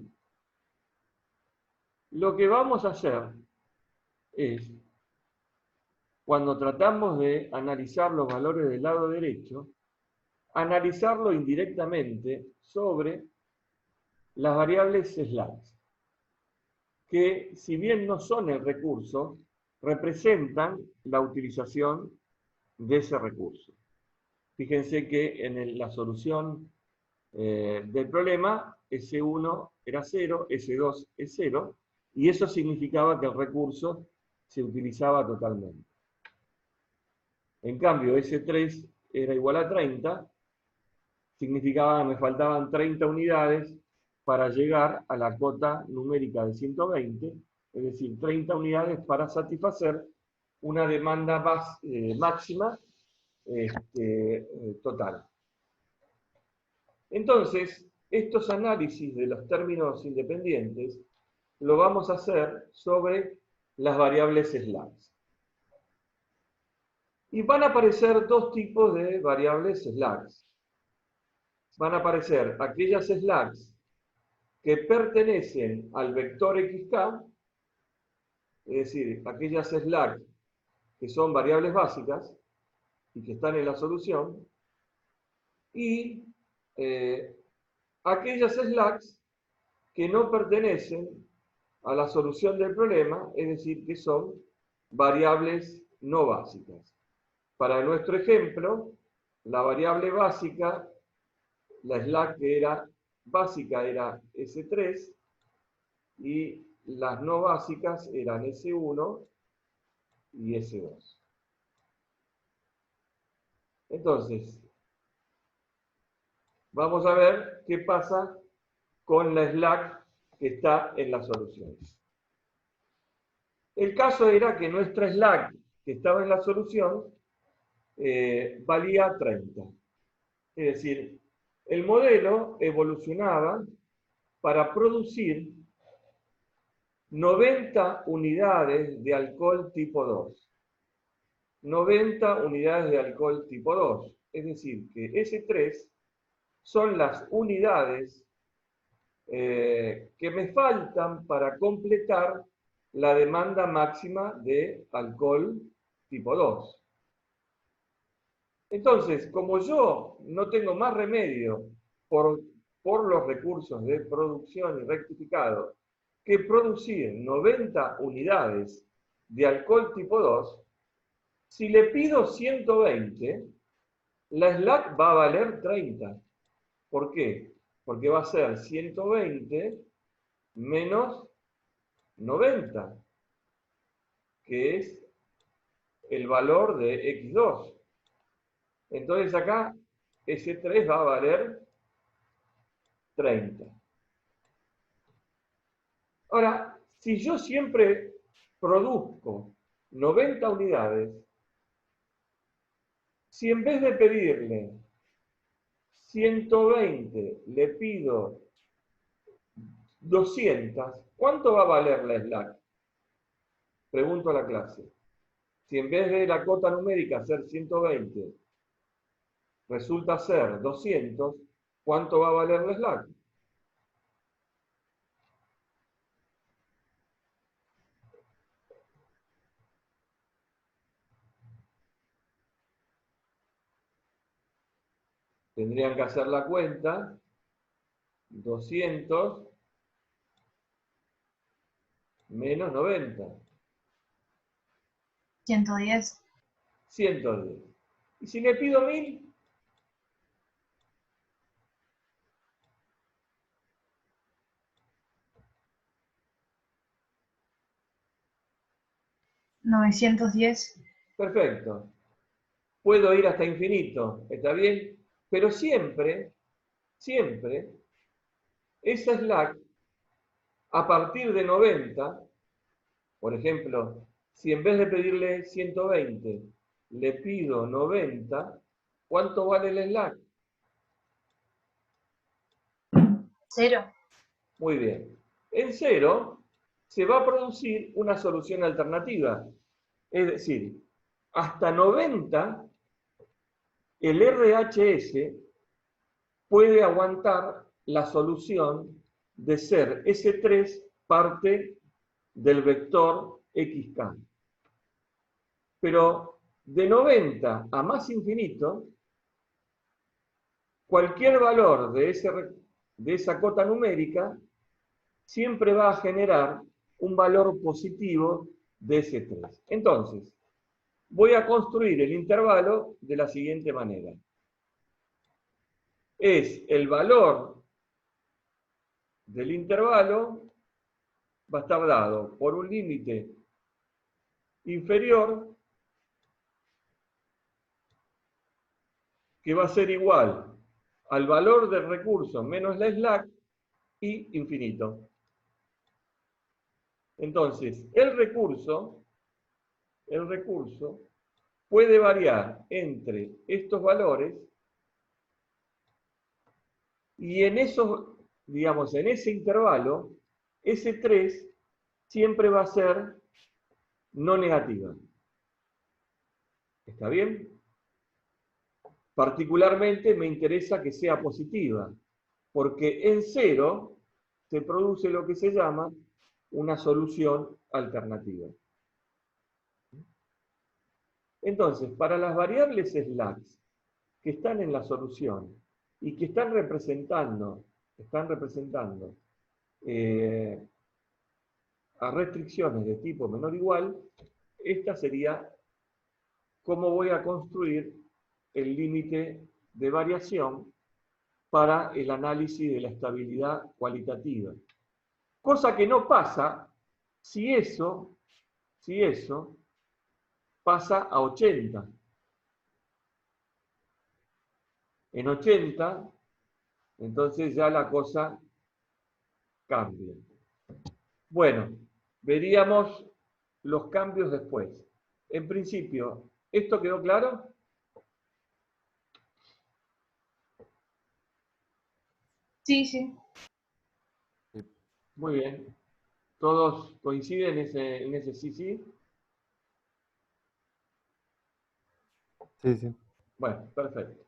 lo que vamos a hacer es, cuando tratamos de analizar los valores del lado derecho, analizarlo indirectamente sobre las variables slacks, que si bien no son el recurso, representan la utilización de ese recurso. Fíjense que en la solución del problema, S1 era 0, S2 es 0, y eso significaba que el recurso se utilizaba totalmente. En cambio, S3 era igual a 30, significaba que me faltaban 30 unidades para llegar a la cota numérica de 120, es decir, 30 unidades para satisfacer una demanda máxima total. Entonces, estos análisis de los términos independientes lo vamos a hacer sobre las variables slacks. Y van a aparecer dos tipos de variables slacks. Van a aparecer aquellas slacks que pertenecen al vector xk, es decir, aquellas slacks que son variables básicas y que están en la solución, y aquellas slacks que no pertenecen a la solución del problema, es decir, que son variables no básicas. Para nuestro ejemplo, la variable básica, la slack que era básica era S3, y las no básicas eran S1 y S2. Entonces, vamos a ver qué pasa con la slack que está en la solución. El caso era que nuestra slack que estaba en la solución valía 30. Es decir, el modelo evolucionaba para producir 90 unidades de alcohol tipo 2. 90 unidades de alcohol tipo 2. Es decir, que S3 son las unidades que me faltan para completar la demanda máxima de alcohol tipo 2. Entonces, como yo no tengo más remedio por los recursos de producción y rectificado que producir 90 unidades de alcohol tipo 2, si le pido 120, la slack va a valer 30. ¿Por qué? Porque va a ser 120 menos 90, que es el valor de x2. Entonces acá S3 va a valer 30. Ahora, si yo siempre produzco 90 unidades, si en vez de pedirle 120 le pido 200, ¿cuánto va a valer la slack? Pregunto a la clase. Si en vez de la cota numérica ser 120, resulta ser 200, ¿cuánto va a valer la slack? Tendrían que hacer la cuenta. 200 menos 90. 110. 110. Y si le pido 1000, ¿910? perfecto. Puedo ir hasta infinito, ¿está bien? Pero siempre, siempre, esa slack, a partir de 90, por ejemplo, si en vez de pedirle 120, le pido 90, ¿cuánto vale el slack? 0. Muy bien. En 0 se va a producir una solución alternativa. Es decir, hasta 90 el RHS puede aguantar la solución de ser S3 parte del vector XK. Pero de 90 a más infinito, cualquier valor de esa cota numérica siempre va a generar un valor positivo de S3. Entonces, voy a construir el intervalo de la siguiente manera. Es el valor del intervalo, va a estar dado por un límite inferior que va a ser igual al valor del recurso menos la slack y infinito. Entonces, el recurso puede variar entre estos valores y en esos, digamos, en ese intervalo, S3 siempre va a ser no negativa. ¿Está bien? Particularmente me interesa que sea positiva, porque en 0 se produce lo que se llama una solución alternativa. Entonces, para las variables slacks que están en la solución y que están representando a restricciones de tipo menor o igual, esta sería cómo voy a construir el límite de variación para el análisis de la estabilidad cualitativa. Cosa que no pasa si eso pasa a 80. En 80, entonces ya la cosa cambia. Bueno, veríamos los cambios después. En principio, ¿esto quedó claro? Sí, sí. Muy bien. ¿Todos coinciden en ese sí, sí? Sí, sí. Bueno, perfecto.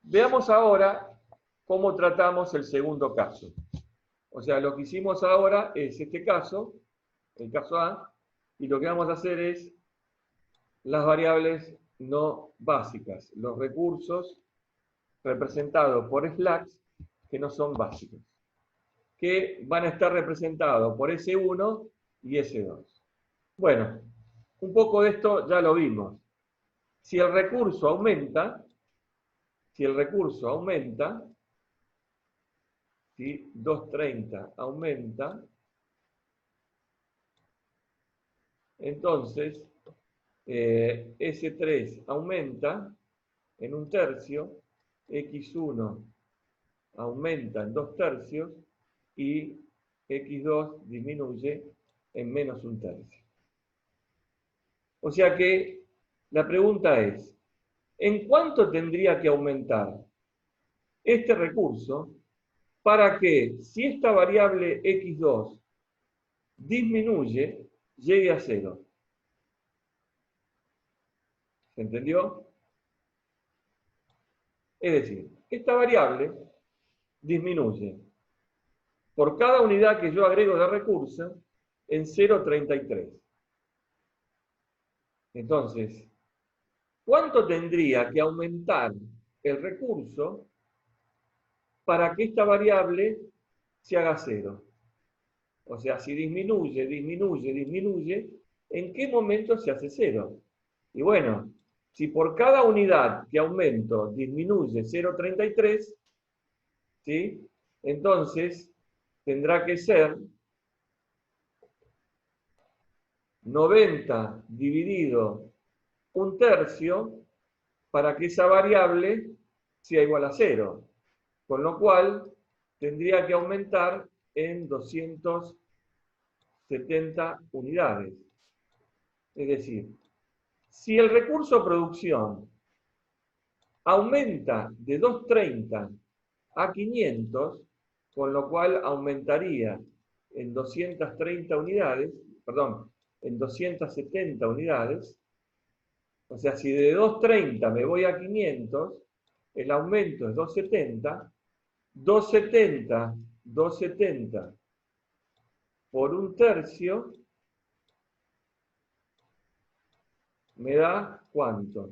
Veamos ahora cómo tratamos el segundo caso. O sea, lo que hicimos ahora es este caso, el caso A, y lo que vamos a hacer es las variables no básicas, los recursos representados por slacks que no son básicos, que van a estar representados por S1 y S2. Bueno, un poco de esto ya lo vimos. Si el recurso aumenta, si 230 aumenta, entonces S3 aumenta en 1/3, X1 aumenta en 2/3 y X2 disminuye en menos 1/3. O sea que la pregunta es, ¿en cuánto tendría que aumentar este recurso para que, si esta variable X2 disminuye, llegue a 0? ¿Se entendió? Es decir, esta variable disminuye por cada unidad que yo agrego de recurso en 0,33. Entonces, ¿cuánto tendría que aumentar el recurso para que esta variable se haga 0? O sea, si disminuye, ¿en qué momento se hace 0? Y bueno, si por cada unidad que aumento disminuye 0,33, ¿sí? Entonces tendrá que ser 90 dividido 1/3 para que esa variable sea igual a 0. Con lo cual tendría que aumentar en 270 unidades. Es decir, si el recurso producción aumenta de 230 a 500, con lo cual aumentaría en 230 unidades, perdón, en 270 unidades, o sea, si de 230 me voy a 500, el aumento es 270, 270 por 1/3 me da ¿cuánto?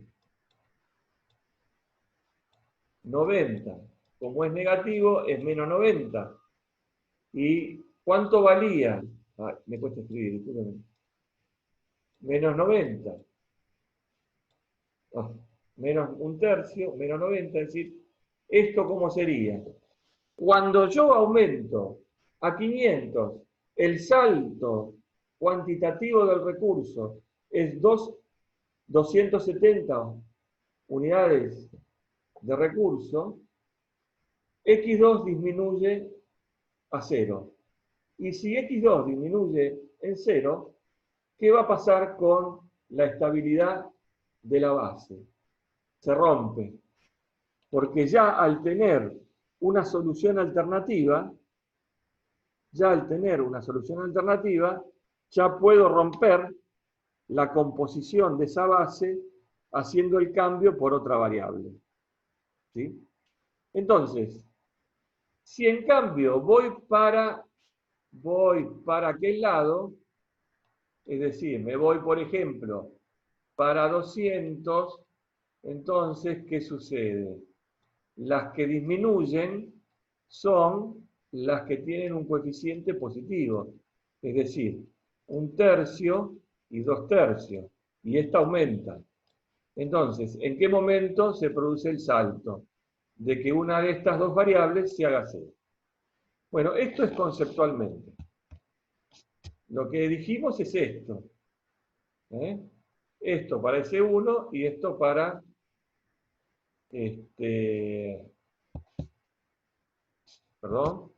90. Como es negativo, es menos 90. ¿Y cuánto valía? Me cuesta escribir, discúlpeme. Menos 90. Menos 1/3, menos 90, es decir, ¿esto cómo sería? Cuando yo aumento a 500, el salto cuantitativo del recurso es 270 unidades de recurso, X2 disminuye a 0. Y si X2 disminuye en 0, ¿qué va a pasar con la estabilidad de la base? Se rompe. Porque ya al tener una solución alternativa, ya puedo romper la composición de esa base haciendo el cambio por otra variable. ¿Sí? Entonces, si en cambio voy para aquel lado, es decir, me voy, por ejemplo, para 200, entonces, ¿qué sucede? Las que disminuyen son las que tienen un coeficiente positivo, es decir, 1/3 y 2/3, y esta aumenta. Entonces, ¿en qué momento se produce el salto? De que una de estas dos variables se haga 0. Bueno, esto es conceptualmente. Lo que dijimos es esto. Esto para S1 y esto para perdón.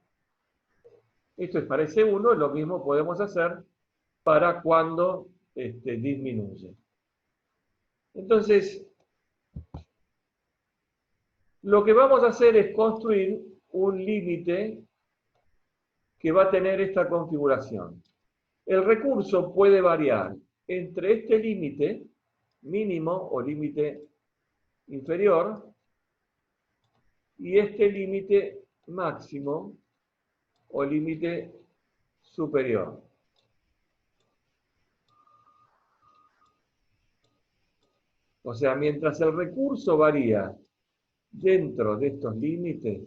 Esto es para S1, lo mismo podemos hacer para cuando disminuye. Entonces, lo que vamos a hacer es construir un límite que va a tener esta configuración. El recurso puede variar entre este límite mínimo o límite inferior y este límite máximo o límite superior. O sea, mientras el recurso varía dentro de estos límites,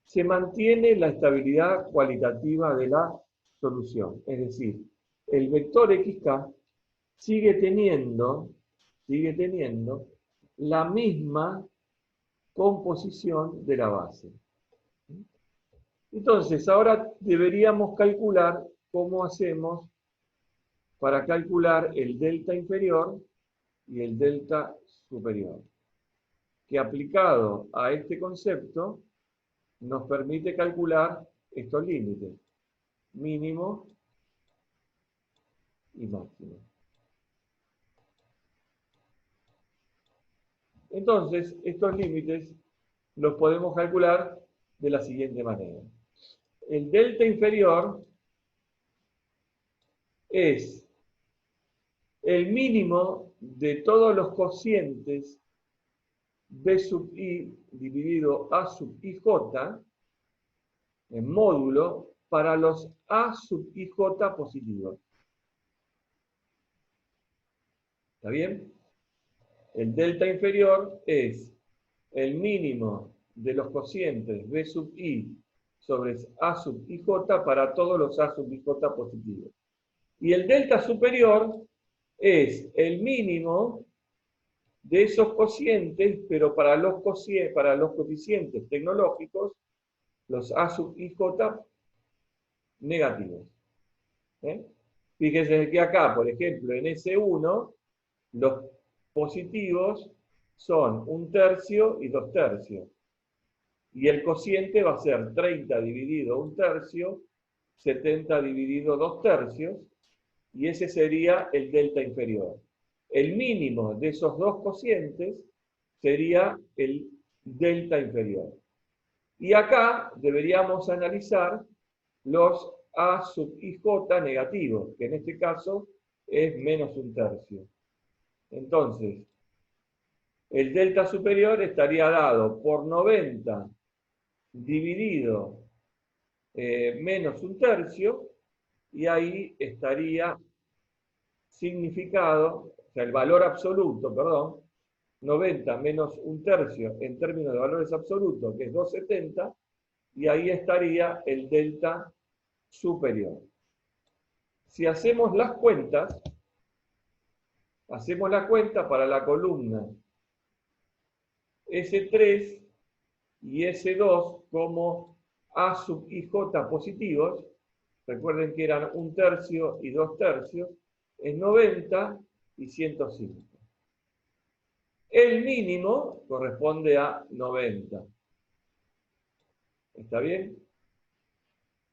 se mantiene la estabilidad cualitativa de la solución. Es decir, el vector XK sigue teniendo la misma composición de la base. Entonces, ahora deberíamos calcular cómo hacemos para calcular el delta inferior y el delta superior, que aplicado a este concepto nos permite calcular estos límites, mínimo y máximo. Entonces, estos límites los podemos calcular de la siguiente manera. El delta inferior es el mínimo de todos los cocientes B sub i dividido A sub ij en módulo para los A sub ij positivos. ¿Está bien? El delta inferior es el mínimo de los cocientes B sub i sobre A sub ij para todos los A sub ij positivos. Y el delta superior es el mínimo de esos cocientes, pero para los coeficientes tecnológicos, los A sub I J negativos. Fíjense que acá, por ejemplo, en S1, los positivos son 1/3 y 2/3. Y el cociente va a ser 30 dividido 1/3, 70 dividido 2/3, y ese sería el delta inferior. El mínimo de esos dos cocientes sería el delta inferior. Y acá deberíamos analizar los A sub IJ negativos, que en este caso es menos 1/3. Entonces, el delta superior estaría dado por 90 dividido menos 1/3, y ahí estaría significado, o sea, el valor absoluto, perdón, 90 menos 1/3 en términos de valores absolutos, que es 270, y ahí estaría el delta superior. Si hacemos las cuentas, hacemos la cuenta para la columna S3 y S2 como A sub IJ positivos, recuerden que eran 1/3 y 2/3, es 90 y 105. El mínimo corresponde a 90. ¿Está bien?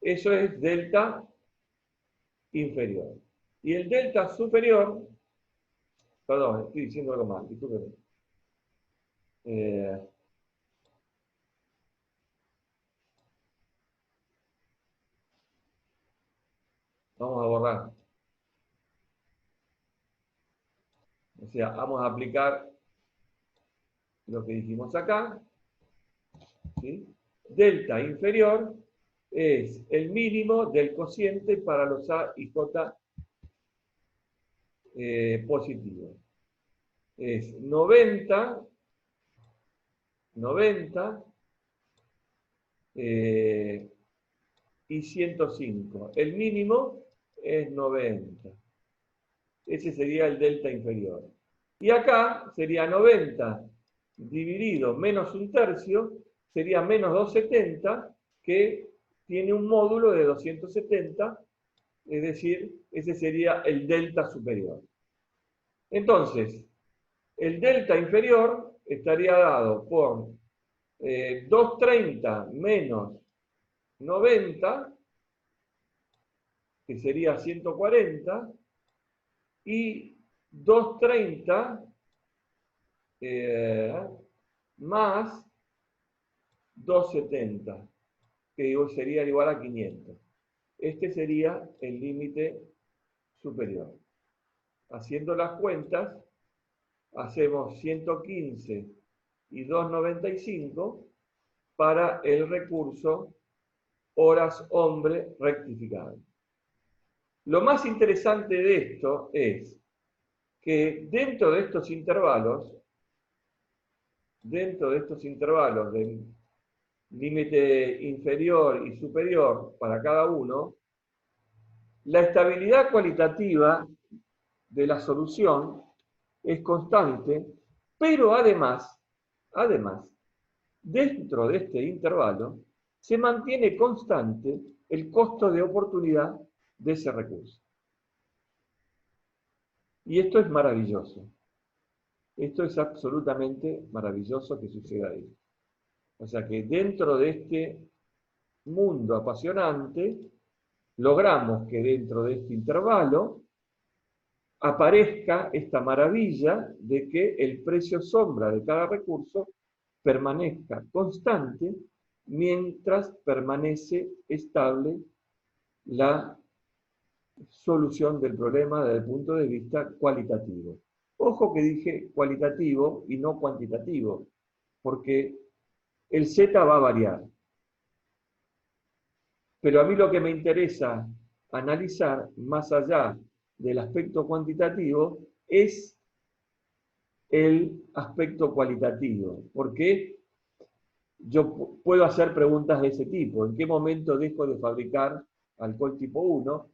Eso es delta inferior. Y el delta superior, perdón, estoy diciendo algo mal, discúlpenme. Vamos a borrar. O sea, vamos a aplicar lo que dijimos acá. ¿Sí? Delta inferior es el mínimo del cociente para los A y J positivos. Es 90 y 105. El mínimo es 90. Ese sería el delta inferior. Y acá sería 90 dividido menos 1/3, sería menos 270, que tiene un módulo de 270, es decir, ese sería el delta superior. Entonces, el delta inferior estaría dado por 230 menos 90, que sería 140, y 230 más 270, que sería igual a 500. Este sería el límite superior. Haciendo las cuentas, hacemos 115 y 295 para el recurso horas hombre rectificable. Lo más interesante de esto es que dentro de estos intervalos del límite inferior y superior para cada uno, la estabilidad cualitativa de la solución es constante, pero además, dentro de este intervalo, se mantiene constante el costo de oportunidad de ese recurso. Y esto es maravilloso. Esto es absolutamente maravilloso que suceda ahí. O sea que dentro de este mundo apasionante, logramos que dentro de este intervalo aparezca esta maravilla de que el precio sombra de cada recurso permanezca constante mientras permanece estable la solución del problema desde el punto de vista cualitativo. Ojo que dije cualitativo y no cuantitativo, porque el Z va a variar. Pero a mí lo que me interesa analizar, más allá del aspecto cuantitativo, es el aspecto cualitativo. Porque yo puedo hacer preguntas de ese tipo. ¿En qué momento dejo de fabricar alcohol tipo 1?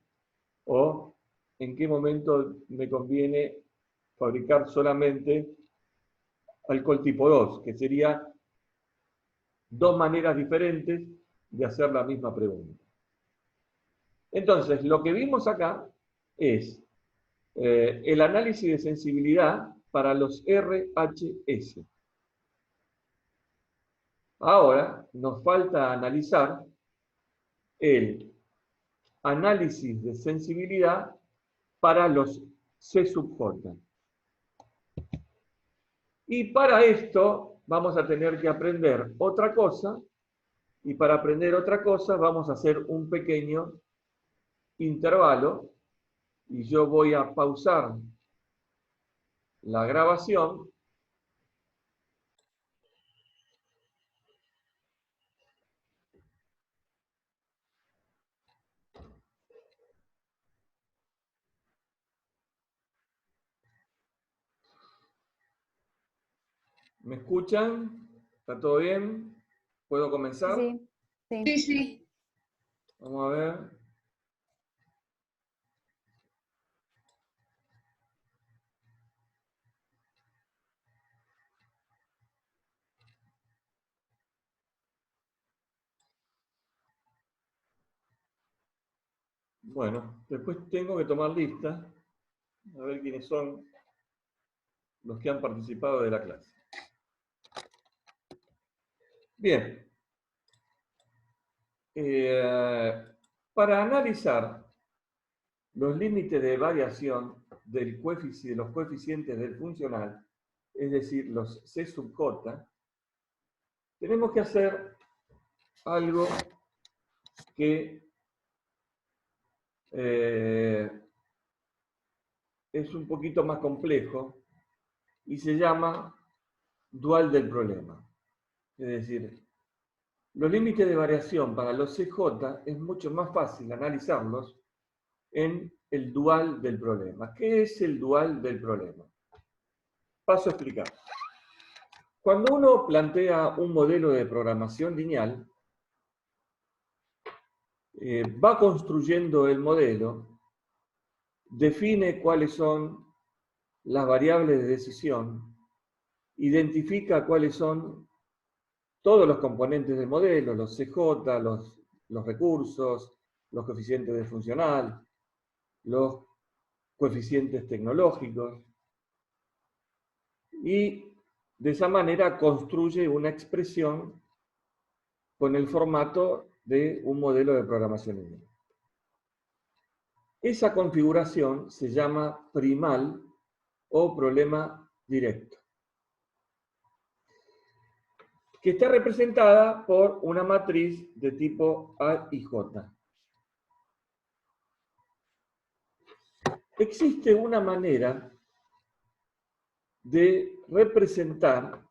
O en qué momento me conviene fabricar solamente alcohol tipo 2, que sería dos maneras diferentes de hacer la misma pregunta. Entonces, lo que vimos acá es el análisis de sensibilidad para los RHS. Ahora nos falta analizar el análisis de sensibilidad para los C sub J. Y para esto vamos a tener que aprender otra cosa, y para aprender otra cosa vamos a hacer un pequeño intervalo, y yo voy a pausar la grabación. ¿Me escuchan? ¿Está todo bien? ¿Puedo comenzar? Sí, sí. Sí, sí. Vamos a ver. Bueno, después tengo que tomar lista, a ver quiénes son los que han participado de la clase. Bien. Para analizar los límites de variación de los coeficientes del funcional, es decir, los C sub J, tenemos que hacer algo que es un poquito más complejo y se llama dual del problema. Es decir, los límites de variación para los CJ es mucho más fácil analizarlos en el dual del problema. ¿Qué es el dual del problema? Paso a explicar. Cuando uno plantea un modelo de programación lineal, va construyendo el modelo, define cuáles son las variables de decisión, identifica cuáles son todos los componentes del modelo, los CJ, los recursos, los coeficientes de funcional, los coeficientes tecnológicos, y de esa manera construye una expresión con el formato de un modelo de programación lineal. Esa configuración se llama primal o problema directo, que está representada por una matriz de tipo A y J. Existe una manera de representar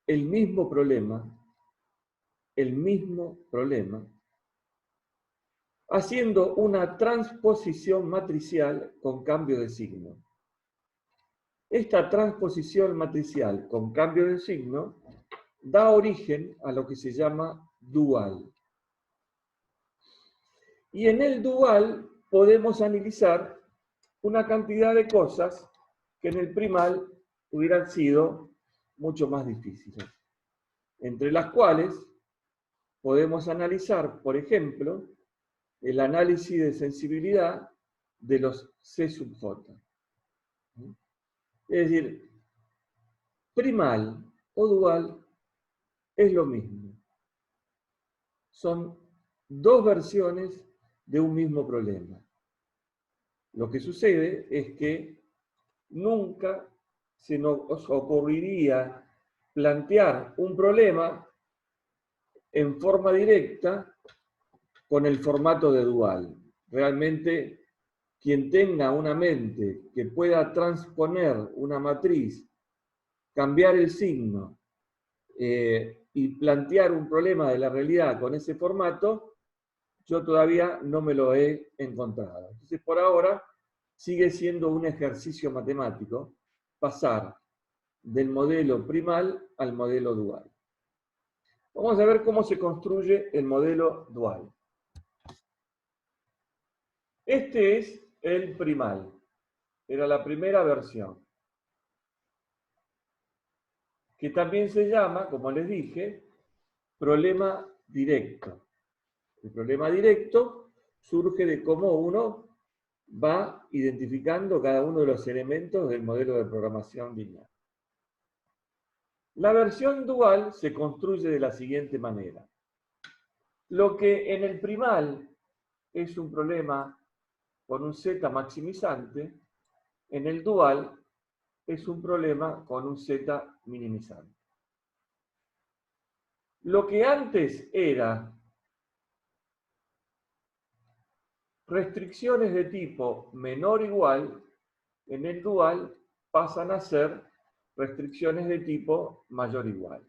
el mismo problema, haciendo una transposición matricial con cambio de signo. Esta transposición matricial con cambio de signo da origen a lo que se llama dual. Y en el dual podemos analizar una cantidad de cosas que en el primal hubieran sido mucho más difíciles, entre las cuales podemos analizar, por ejemplo, el análisis de sensibilidad de los C sub J. Es decir, primal o dual es lo mismo. Son dos versiones de un mismo problema. Lo que sucede es que nunca se nos ocurriría plantear un problema en forma directa con el formato de dual. Realmente, quien tenga una mente que pueda transponer una matriz, cambiar el signo y plantear un problema de la realidad con ese formato, yo todavía no me lo he encontrado. Entonces, por ahora, sigue siendo un ejercicio matemático pasar del modelo primal al modelo dual. Vamos a ver cómo se construye el modelo dual. Este es el primal. Era la primera versión. Que también se llama, como les dije, problema directo. El problema directo surge de cómo uno va identificando cada uno de los elementos del modelo de programación lineal. La versión dual se construye de la siguiente manera. Lo que en el primal es un problema con un z maximizante, en el dual es un problema con un z minimizante. Lo que antes era restricciones de tipo menor o igual, en el dual pasan a ser restricciones de tipo mayor o igual.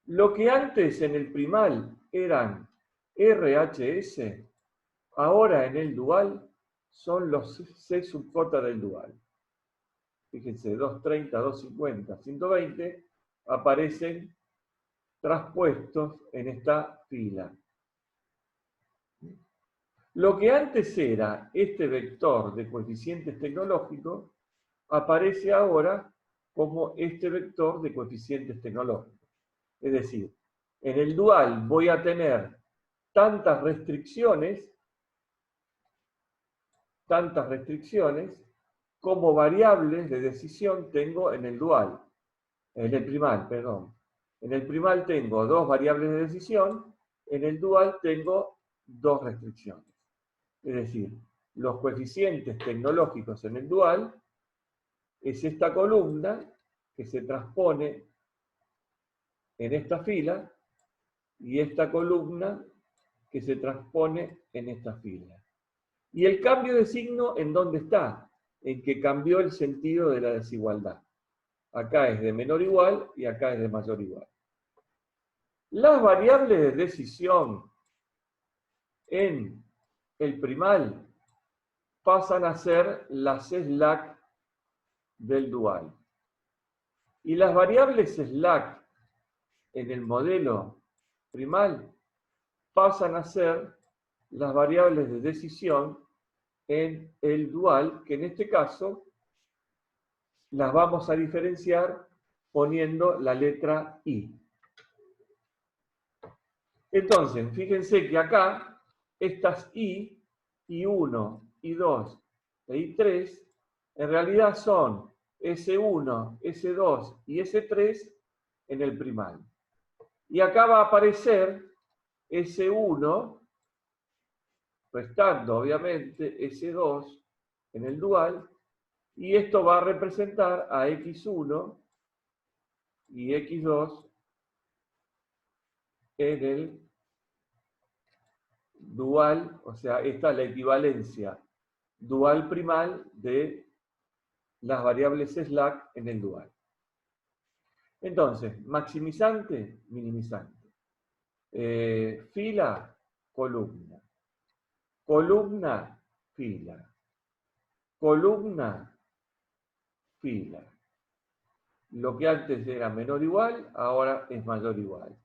Lo que antes en el primal eran RHS, ahora en el dual son los C sub j del dual. Fíjense, 230, 250, 120 aparecen traspuestos en esta fila. Lo que antes era este vector de coeficientes tecnológicos aparece ahora como este vector de coeficientes tecnológicos. Es decir, en el dual voy a tener tantas restricciones como variables de decisión tengo en el dual, en el primal, perdón. En el primal tengo 2 variables de decisión, en el dual tengo 2 restricciones. Es decir, los coeficientes tecnológicos en el dual es esta columna que se transpone en esta fila y esta columna que se transpone en esta fila. Y el cambio de signo, ¿en dónde está? En que cambió el sentido de la desigualdad. Acá es de menor igual y acá es de mayor igual. Las variables de decisión en el primal pasan a ser las slack del dual. Y las variables slack en el modelo primal pasan a ser las variables de decisión en el dual, que en este caso las vamos a diferenciar poniendo la letra I. Entonces, fíjense que acá estas I1, I2 e I3 en realidad son S1, S2 y S3 en el primal. Y acá va a aparecer S1, restando obviamente S2 en el dual, y esto va a representar a X1 y X2 en el dual, o sea, esta es la equivalencia dual primal de las variables slack en el dual. Entonces, maximizante, minimizante. Fila, columna. Columna, fila. Columna, fila. Lo que antes era menor o igual, ahora es mayor o igual.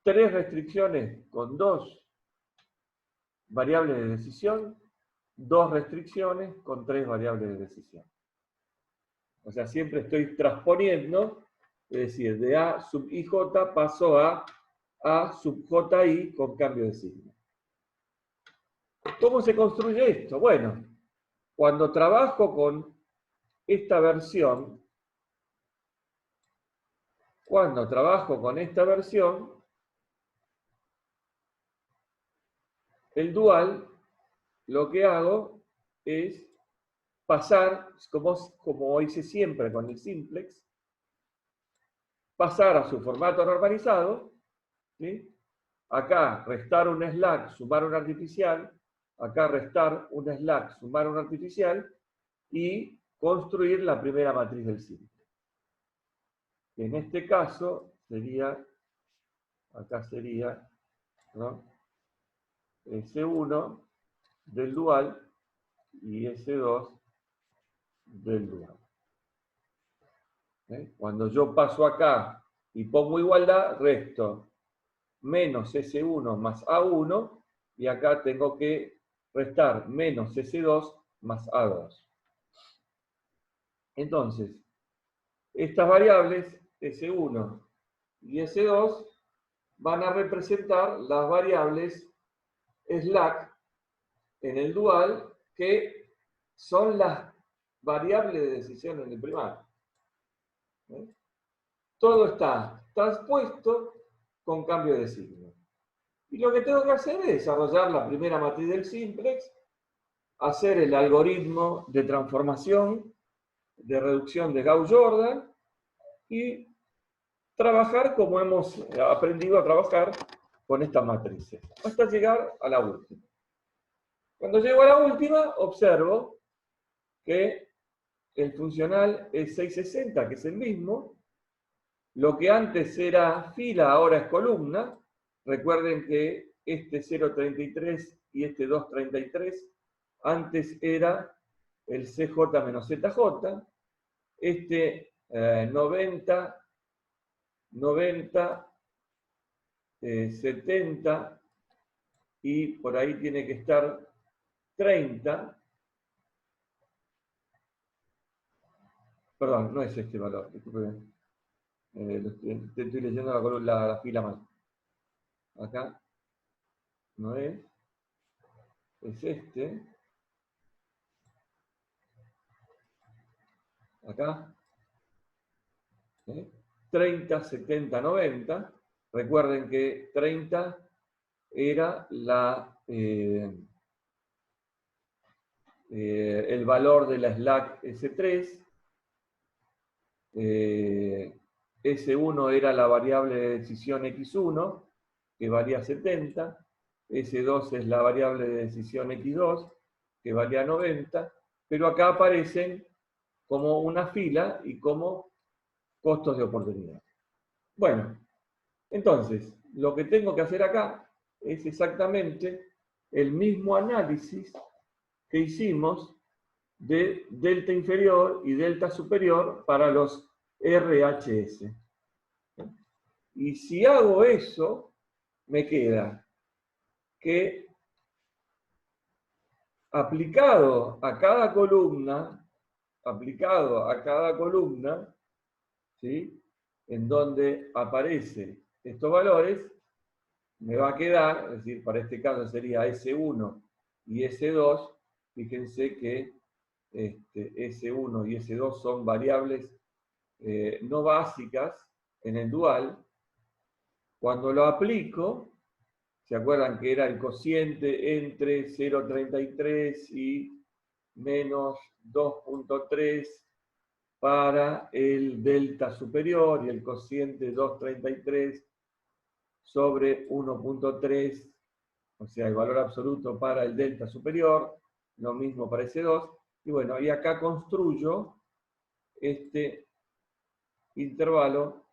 3 restricciones con 2 variables de decisión, 2 restricciones con 3 variables de decisión. O sea, siempre estoy transponiendo, es decir, de A sub IJ paso a A sub JI con cambio de signo. ¿Cómo se construye esto? Bueno, cuando trabajo con esta versión, el dual, lo que hago es pasar, como hice siempre con el simplex, pasar a su formato normalizado, ¿sí? Acá restar un slack, sumar un artificial, acá restar un slack, sumar un artificial, y construir la primera matriz del simplex. En este caso sería, acá sería, ¿no?, S1 del dual y S2 del dual. Cuando yo paso acá y pongo igualdad, resto menos S1 más A1, y acá tengo que restar menos S2 más A2. Entonces, estas variables, S1 y S2, van a representar las variables slack en el dual, que son las variables de decisión en el primal. Todo está transpuesto con cambio de signo. Y lo que tengo que hacer es desarrollar la primera matriz del simplex, hacer el algoritmo de transformación, de reducción de Gauss-Jordan y trabajar como hemos aprendido a trabajar con estas matrices, hasta llegar a la última. Cuando llego a la última, observo que el funcional es 660, que es el mismo. Lo que antes era fila, ahora es columna. Recuerden que este 0,33 y este 2,33 antes era el CJ menos ZJ. Este 90, 70 y por ahí tiene que estar 30. Perdón, no es este valor, disculpen. Estoy leyendo la fila mal. Acá no es este. Acá 30, 70, 90. Recuerden que 30 era el valor de la slack S3. S1 era la variable de decisión X1, que valía 70. S2 es la variable de decisión X2, que valía 90. Pero acá aparecen como una fila y como costos de oportunidad. Bueno, entonces, lo que tengo que hacer acá es exactamente el mismo análisis que hicimos de delta inferior y delta superior para los RHS. Y si hago eso, me queda que aplicado a cada columna, ¿sí?, en donde aparecen estos valores, me va a quedar, es decir, para este caso sería S1 y S2, fíjense que S1 y S2 son variables no básicas en el dual. Cuando lo aplico, ¿se acuerdan que era el cociente entre 0,33 y menos 2,3 para el delta superior y el cociente 2,33 sobre 1,3, o sea, el valor absoluto para el delta superior, lo mismo para S2, y bueno, y acá construyo este intervalo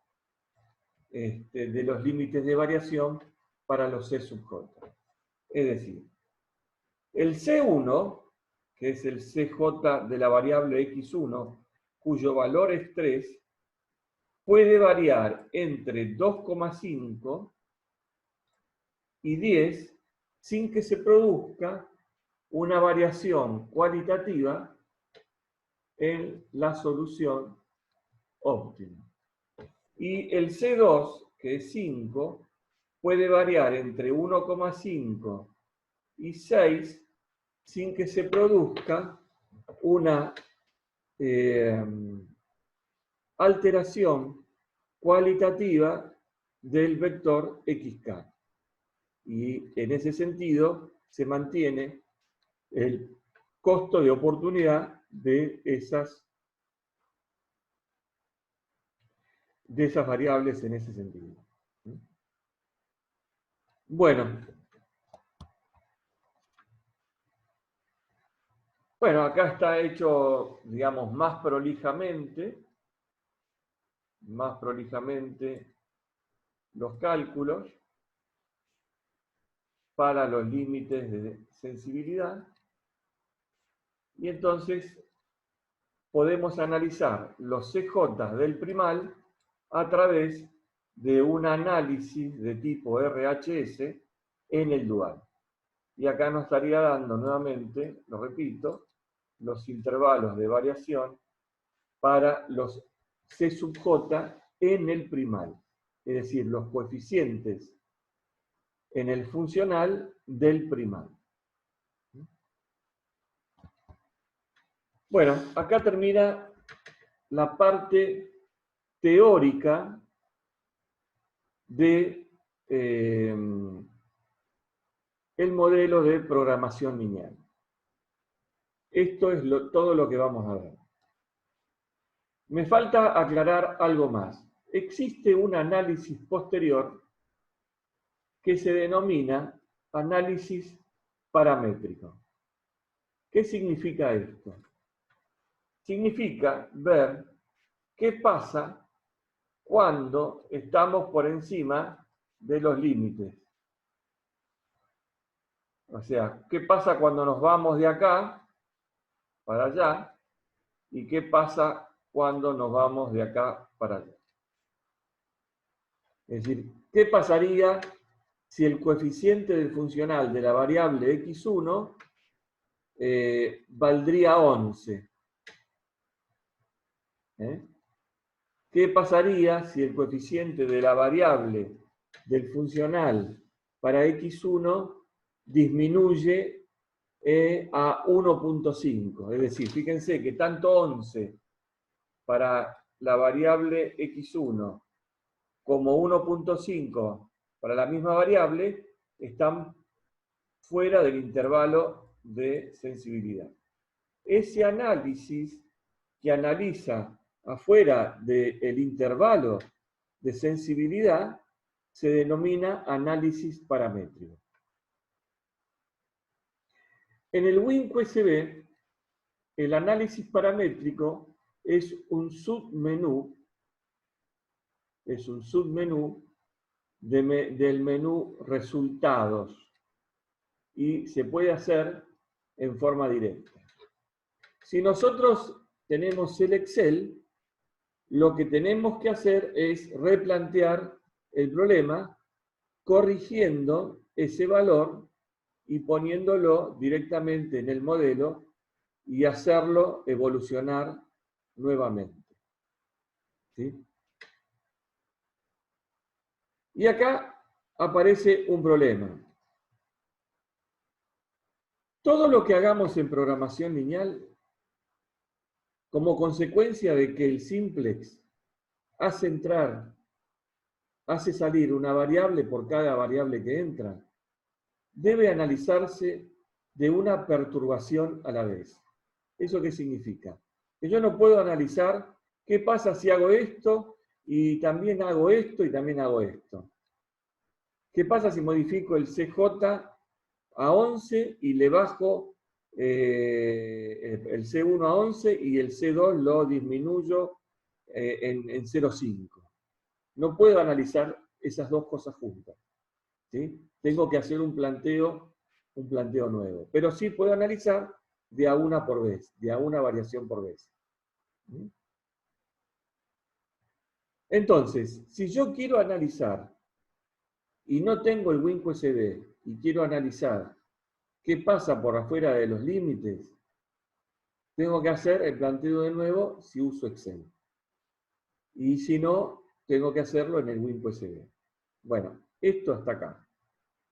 de los límites de variación para los C sub J. Es decir, el C1, que es el CJ de la variable X1, cuyo valor es 3, puede variar entre 2,5 y 10 sin que se produzca una variación cualitativa en la solución óptima. Y el C2, que es 5, puede variar entre 1,5 y 6 sin que se produzca una alteración cualitativa del vector XK. Y en ese sentido se mantiene el costo de oportunidad de esas variables en ese sentido. Bueno, acá está hecho, digamos, más prolijamente los cálculos para los límites de sensibilidad. Y entonces podemos analizar los CJ del primal a través de un análisis de tipo RHS en el dual. y acá nos estaría dando nuevamente, lo repito, los intervalos de variación para los C sub j en el primal, es decir, los coeficientes en el funcional del primal. Bueno, acá termina la parte teórica de el modelo de programación lineal. Esto es todo lo que vamos a ver. Me falta aclarar algo más. Existe un análisis posterior que se denomina análisis paramétrico. ¿Qué significa esto? Significa ver qué pasa cuando estamos por encima de los límites. O sea, ¿qué pasa cuando nos vamos de acá para allá? ¿Y qué pasa cuando nos vamos de acá para allá? Es decir, ¿qué pasaría si el coeficiente del funcional de la variable x1 valdría 11? ¿Qué pasaría si el coeficiente de la variable del funcional para x1 disminuye a 1.5? Es decir, fíjense que tanto 11 para la variable x1 como 1.5 para la misma variable están fuera del intervalo de sensibilidad. Ese análisis que analiza afuera del intervalo de sensibilidad se denomina análisis paramétrico. En el WinQSB, el análisis paramétrico es un submenú del menú resultados y se puede hacer en forma directa. Si nosotros tenemos el Excel, lo que tenemos que hacer es replantear el problema corrigiendo ese valor y poniéndolo directamente en el modelo y hacerlo evolucionar nuevamente. ¿Sí? Y acá aparece un problema. Todo lo que hagamos en programación lineal, como consecuencia de que el simplex hace salir una variable por cada variable que entra, debe analizarse de una perturbación a la vez. ¿Eso qué significa? Que yo no puedo analizar qué pasa si hago esto y también hago esto y también hago esto. ¿Qué pasa si modifico el CJ a 11 y le bajo el C1 a 11 y el C2 lo disminuyo en 0,5? No puedo analizar esas dos cosas juntas, ¿sí? Tengo que hacer un planteo nuevo. Pero sí puedo analizar de a una por vez, de a una variación por vez. Entonces, si yo quiero analizar y no tengo el WinQSB y quiero analizar qué pasa por afuera de los límites, tengo que hacer el planteo de nuevo si uso Excel. Y si no, tengo que hacerlo en el WinQSB. Bueno, esto hasta acá.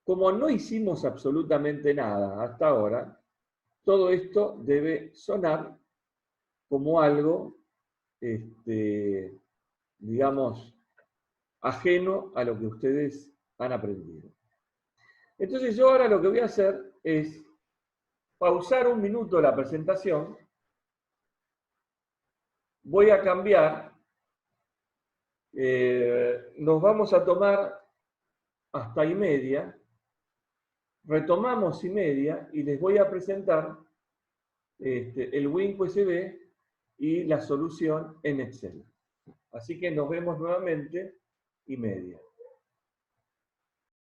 Como no hicimos absolutamente nada hasta ahora, todo esto debe sonar como algo, digamos, ajeno a lo que ustedes han aprendido. Entonces yo ahora lo que voy a hacer es pausar un minuto la presentación. Voy a cambiar. Nos vamos a tomar hasta y media. Retomamos y media y les voy a presentar el WinQSB y la solución en Excel. Así que nos vemos nuevamente y media.